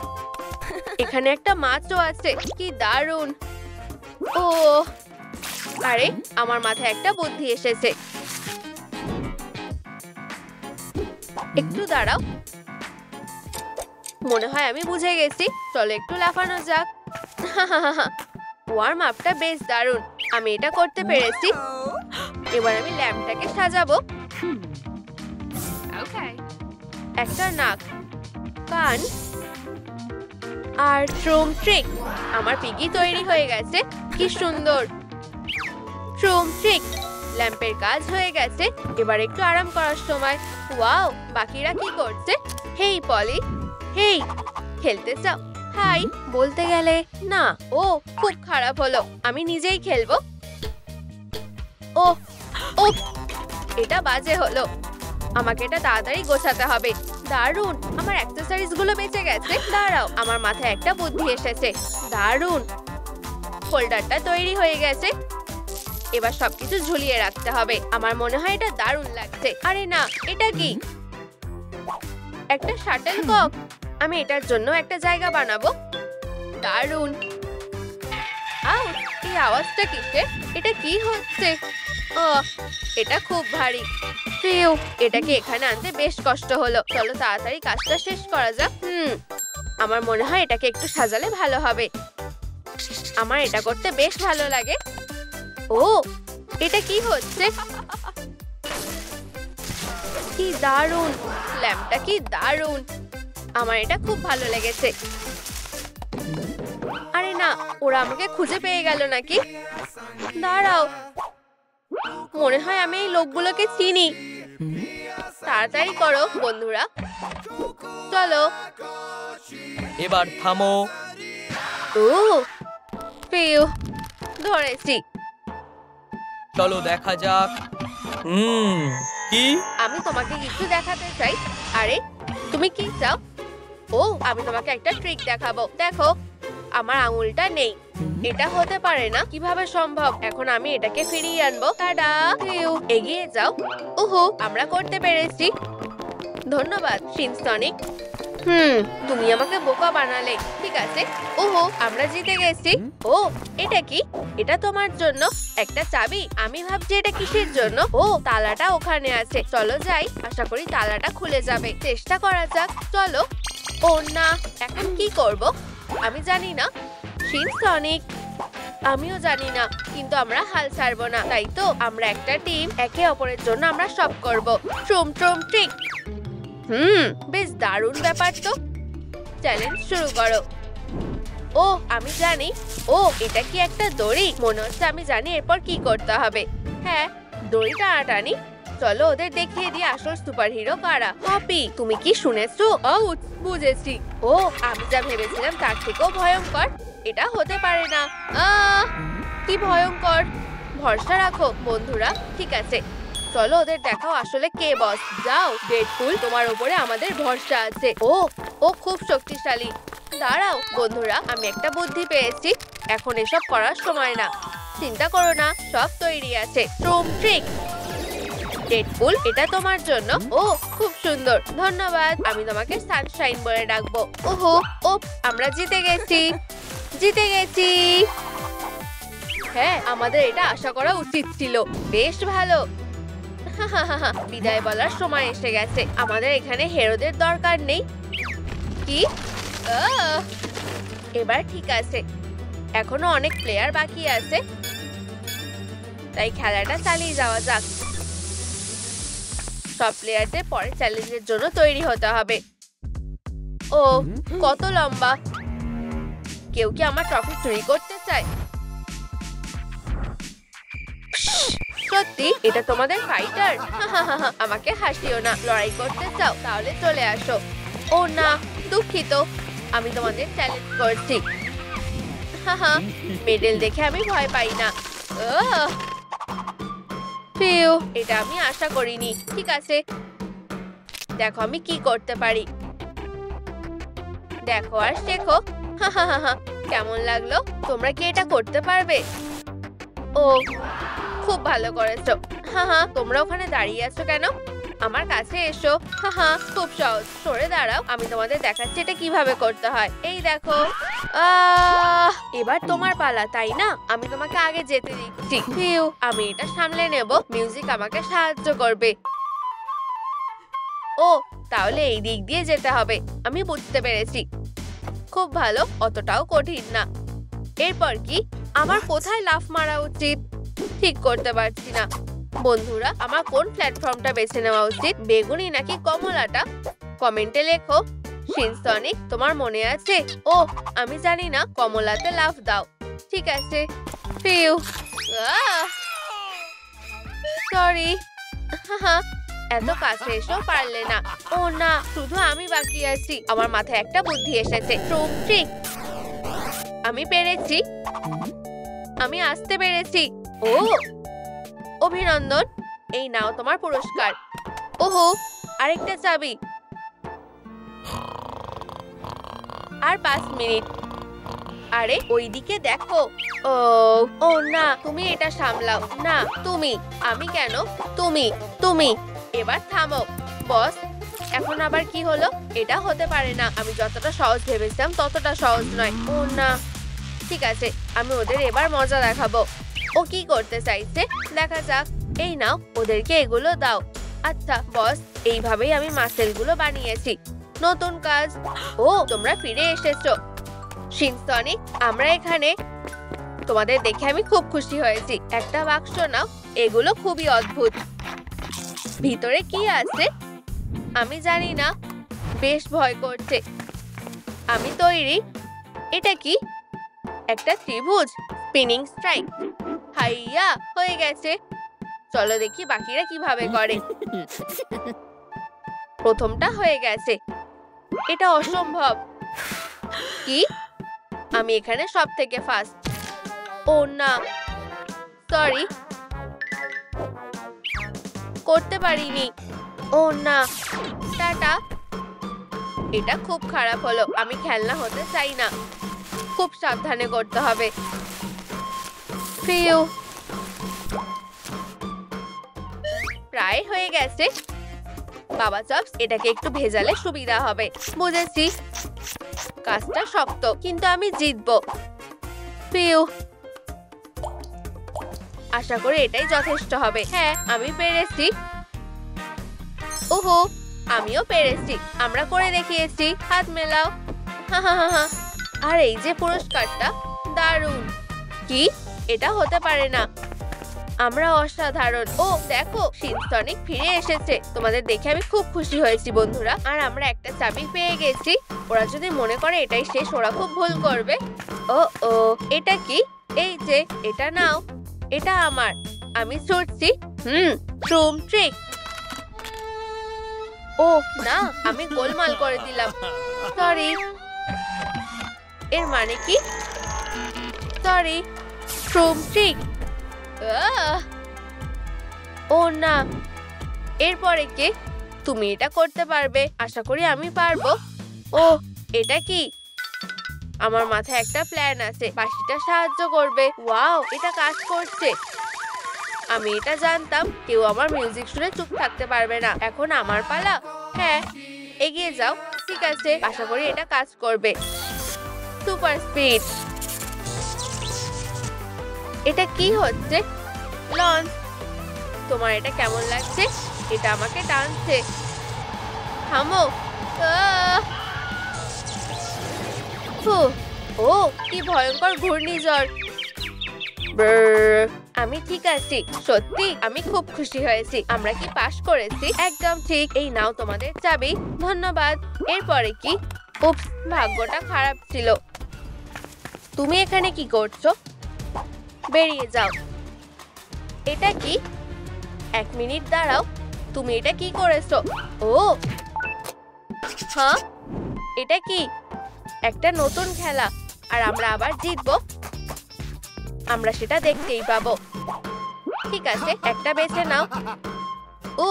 এখানে একটা মাছও আছে, কি দারুণ। ও আরে, আমার মাথায় একটা বুদ্ধি এসেছে। একটু দাঁড়াও, মনে হয় আমি বুঝে গেছি। চলো একটু লাফানো যাক। ওয়ার্ম আপটা বেশ দারুণ, আমি এটা করতে পেরেছি। এবার আমি ল্যাম্পটাকে সাজাবো। একটা নাক, কান আর ট্রুম ট্রিক। আমার পিগি তৈরি হয়ে গেছে, কি সুন্দর। ট্রুম ট্রিক, ল্যাম্পের কাজ হয়ে গেছে। এবার একটু আরাম করার সময়। ওয়াও, বাকিরা কি করছে? হেই পলি, হেই, খেলতে চাও? হাই বলতে গেলে না। ও খুব খারাপ হলো, আমি নিজেই খেলবো। ও ও, এটা বাজে হলো। আমাকে এটা তাড়াতাড়ি গোছাতে হবে। দারুণ, আমার অ্যাক্সেসরিজ গুলো বেঁচে গেছে। দাঁড়াও, আমার মাথায় একটা বুদ্ধি এসেছে। দারুণ, ফোল্ডারটা তৈরি হয়ে গেছে। এবার সবকিছু ঝুলিয়ে রাখতে হবে। আমার মনে হয় এটা দারুণ লাগছে। আরে না, এটা কি? একটা শাটল কক। আমি এটার জন্য একটা জায়গা বানাবো। দারুণ। আউট, এই আওয়াজটা কিসের? এটা কি হচ্ছে? এটা খুব ভারী। ফিউ, এটাকে এখানে আনতে বেশ কষ্ট হলো। চলো তাড়াতাড়ি কাজটা শেষ করা যাক। আমার মনে হয় এটাকে একটু সাজালে ভালো হবে। আমার এটা করতে বেশ ভালো লাগে। ও, এটা কি হচ্ছে? কি দারুণ, ল্যাম্পটা কি দারুণ। আমার এটা খুব ভালো লেগেছে। আরে না, ওরা আমাকে খুঁজে পেয়ে গেল নাকি? দাঁড়াও, মনে হয় আমি এই লোকগুলোকে চিনি। তাড়াতাড়ি করো বন্ধুরা, চলো। এবার থামো। ও পিউ, ধরেছি। চলো দেখা যাক। কি? আমি তোমাকে কিছু দেখাতে চাই। আরে তুমি কি চাও? ও, আমি তোমাকে একটা ট্রিক দেখাবো। দেখো, আমার আঙুলটা নেই। এটা হতে পারে না, কিভাবে সম্ভব? এখন আমি এটাকে ফিরিয়ে আনবো। টাডা, পিউ, এগিয়ে যাও। ওহো, আমরা করতে পেরেছি। ধন্যবাদ সিনসনিক। তুমি আমাকে বোকা বানালে। ঠিক আছে। ওহো, আমরা জিতে গেছি। ও, এটা কি? এটা তোমার জন্য একটা চাবি। আমি ভাবছি এটা কিসের জন্য। ও, তালাটা ওখানে আছে। চলো যাই, আশা করি তালাটা খুলে যাবে। চেষ্টা করা যাক, চলো। ও না, এখন কি করব আমি জানি না সিনসনিক। আমিও জানি না, কিন্তু আমরা হাল ছাড়বো না। তাই তো আমরা একটা টিম, একে অপরের জন্য আমরা সব করব। ট্রুম ট্রুম ট্রিক। বেশ দারুণ ব্যাপার তো। চ্যালেঞ্জ শুরু করো। ও, আমি জানি। ও, এটা কি একটা দড়ি? মনে হচ্ছে আমি জানি এরপর কি করতে হবে। হ্যাঁ, দড়ি টানাটানি। চলো ওদের দেখিয়ে দিই আসল সুপারহিরো কারা। পপি, তুমি কি শুনেছো? আউট, বুঝেছি। ও, আমি যা ভেবেছিলাম তার থেকেও ভয়ঙ্কর। এটা হতে পারে না। কি ভয়ঙ্কর। ভরসা রাখো বন্ধুরা। ঠিক আছে, চলো ওদের দেখাও আসলে কে বস। যাও ডেডপুল, তোমার উপরে আমাদের ভরসা আছে। ও ও খুব শক্তিশালী। দাঁড়াও বন্ধুরা, আমি একটা বুদ্ধি পেয়েছি। এখন এসব করার সময় না। চিন্তা করো না, সব তৈরি আছে। ট্রুম ট্রিক। ডেডপুল, এটা তোমার জন্য। ও খুব সুন্দর, ধন্যবাদ। আমি তোমাকে সানশাইন বলে ডাকবো। ওহো, ও, আমরা জিতে গেছি, জিতে গেছি। হ্যাঁ, আমাদের এটা আশা করা উচিত ছিল। বেশ ভালো। বিদায় বলার সময় এসে গেছে। আমাদের এখানে হিরোদের দরকার নেই। কি? এবার ঠিক আছে। এখনো অনেক প্লেয়ার বাকি আছে, তাই খেলাটা চালিয়ে যাওয়া যাক। সব প্লেয়ারদের পরে চ্যালেঞ্জের জন্য তৈরি হতে হবে। ও, কত লম্বা। কেউ কি আমার ট্রফি চুরি করতে চায়? সত্যি এটা তোমাদের ফাইটার? আমাকে হাসিও না। লড়াই করতে চাও? তাহলে চলে আসো। ও না, দুঃখিত, আমি তোমাদের চ্যালেঞ্জ করছি। মেডেল দেখে আমি ভয় পাই না। ফিউ, এটা আমি আশা করিনি। ঠিক আছে, দেখো আমি কি করতে পারি। দেখো আর শেখো। কেমন লাগলো? তোমরা কি এটা করতে পারবে? ও, খুব ভালো করেছো। তোমরা ওখানে দাঁড়িয়ে আছো কেন? আমার কাছে এসো। হাহা, খুব সহজ। সরে দাঁড়াও, আমি তোমাদের দেখাচ্ছি এটা কিভাবে করতে হয়। এই দেখো। এবার তোমার পালা, তাই না? আমি তোমাকে আগে যেতে দিচ্ছি। ফিউ, আমি এটা সামলে নেব। মিউজিক আমাকে সাহায্য করবে। ও, তাহলে এই দিক দিয়ে যেতে হবে। আমি বুঝতে পেরেছি। খুব ভালো, অতটাও কঠিন না। এরপর কি? আমার কোথায় লাফ মারা উচিত ঠিক করতে পারছি না। বন্ধুরা, আমার কোন প্ল্যাটফর্মটা বেছে নেওয়া উচিত, বেগুনি নাকি কমলাটা? কমেন্টে লেখো। শিনসনিক, তোমার মনে আছে? ও, আমি জানি না। কমলাতে লাফ দাও। ঠিক আছে। ফিউ। সরি। এত কাছে এসো পারলে না। ও না, শুধু আমি বাকি আছি। আমার মাথায় একটা বুদ্ধি এসেছে। ট্রিক। আমি পেরেছি। আমি আসতে পেরেছি। ও, অভিনন্দন। এই নাও তোমার পুরস্কার। ওহো, আরেকটা চাবি। আর 5 মিনিট। আরে ওইদিকে দেখো। ও না, তুমি এটা সামলাও। না, তুমি। আমি কেন? তুমি। এবার থামো। বস, এখন আবার কি হলো? এটা হতে পারে না। আমি যতটা সহজ ভেবেছিলাম ততটা সহজ নয়। ও না। ঠিক আছে, আমি ওদের এবার মজা দেখাবো। ও কি করতে চাইছে দেখা যাক। এই নাও, ওদেরকে এগুলো দাও। আচ্ছা বস, এইভাবেই আমি মাসেলগুলো বানিয়েছি। নতুন কাজ। ও, তোমরা ফিরে এসেছো। শিনসনিক, আমরা এখানে। তোমাদের দেখে আমি খুব খুশি হয়েছি। একটা বাক্স নাও। এগুলো খুবই অদ্ভুত। ভিতরে কি আছে আমি জানি না। বেশ ভয় করছে। আমি তৈরি। এটা কি? একটা ত্রিভুজ। Spinning strike. হাইয়া, হয়ে গেছে। চলো দেখি বাকিরা কিভাবে করে। প্রথমটা হয়ে গেছে। এটা অসম্ভব। কি? আমি এখানে সব থেকে ফার্স্ট। ও না, সরি, করতে পারিনি। ও না, টাটা। এটা খুব খারাপ হলো। আমি খেলনা হতে চাই না। খুব সাবধানে করতে হবে। ফিউ। প্রায় হয়ে গেছে। বাবা চপস, এটাকে একটু ভেজালে সুবিধা হবে। বুঝেছি। কাজটা শক্ত, কিন্তু আমি জিতবো। ফিউ। আশা করি এটাই যথেষ্ট হবে। হ্যাঁ, আমি পেরেছি। ওহো, আমিও পেরেছি। আমরা করে দেখিয়েছি। হাত মেলাও। আর এই যে পুরস্কারটা, দারুণ। কি? এটা হতে পারে না। আমরা অসাধারণ। ও দেখো, শিনসনিক ফিরে এসেছে। তোমাদের দেখে আমি খুব খুশি হয়েছি বন্ধুরা। আর আমরা একটা চাবি পেয়ে গেছি। ওরা যদি মনে করে এটাই শেষ, ওরা খুব ভুল করবে। ও, এটা কি? এই যে, এটা নাও। এটা আমার। আমি ছুটছি। ট্রিক। ও না, আমি গোলমাল করে দিলাম। সরি। এর মানে কি? সরি। ট্রিক। ও না, এরপরে কে? তুমি এটা করতে পারবে। আশা করি আমি পারবো। ও, এটা কি? আমার মাথায় একটা প্ল্যান আছে। বাঁশিটা সাহায্য করবে। ওয়াও, এটা কাজ করছে। আমি এটা জানতাম। কেউ আমার মিউজিক শুনে চুপ থাকতে পারবে না। এখন আমার পালা। হ্যাঁ, এগিয়ে যাও। ঠিক আছে, আশা করি এটা কাজ করবে। Super speed. এটা কি হচ্ছে? লঞ্চ। তোমার এটা কেমন লাগছে? এটা আমাকে টানছে। থামো। ও, কি ভয়ঙ্কর ঘূর্ণিঝড়। আমি ঠিক আছি। সত্যি আমি খুব খুশি হয়েছি। আমরা কি পাস করেছি? একদম ঠিক। এই নাও তোমাদের চাবি। ধন্যবাদ। এরপরে কি? উপস, ভাগ্যটা খারাপ ছিল। তুমি এখানে কি করছো? বেরিয়ে যাও। এটা কি? 1 মিনিট দাঁড়াও। তুমি এটা কি করেছো? ও হ্যাঁ, এটা কি? একটা নতুন খেলা। আর আমরা আবার জিতবো। আমরা সেটা দেখতেই পাবো। ঠিক আছে, একটা বেছে নাও। ও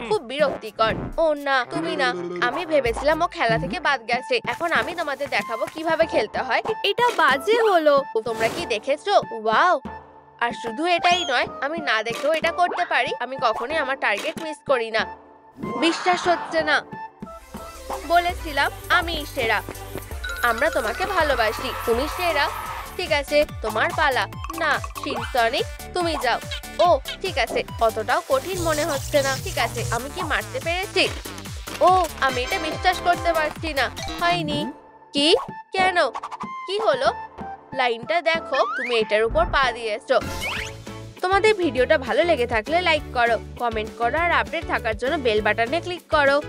খুব বিরক্তিকর। ও না, তুমি না। আমি ভেবেছিলাম ও খেলা থেকে বাদ গেছে। এখন আমি তোমাদের দেখাবো কিভাবে খেলতে হয়। এটা বাজে হলো। তোমরা কি দেখেছো? ওয়াও। আর শুধু এটাই নয়, আমি না দেখেও এটা করতে পারি। আমি কখনোই আমার টার্গেট মিস করি না। বিশ্বাস হচ্ছে না। বলেছিলাম আমি সেরা। আমরা তোমাকে ভালোবাসি, তুমি সেরা। ঠিক আছে, তোমার পালা। না সিনসনিক, তুমি যাও। ও ঠিক আছে, অতটাও কঠিন মনে হচ্ছে না। ঠিক আছে, আমি কি মারতে পেরেছি? ও আমি এটা বিশ্বাস করতে পারছি না। হয়নি। কি? কেন? কি হলো? লাইনটা দেখো, তুমি এটার উপর পা দিয়েছো। তোমাদের ভিডিওটা ভালো লেগে থাকলে লাইক করো, কমেন্ট করো আর আপডেট থাকার জন্য বেল বাটনে ক্লিক করো।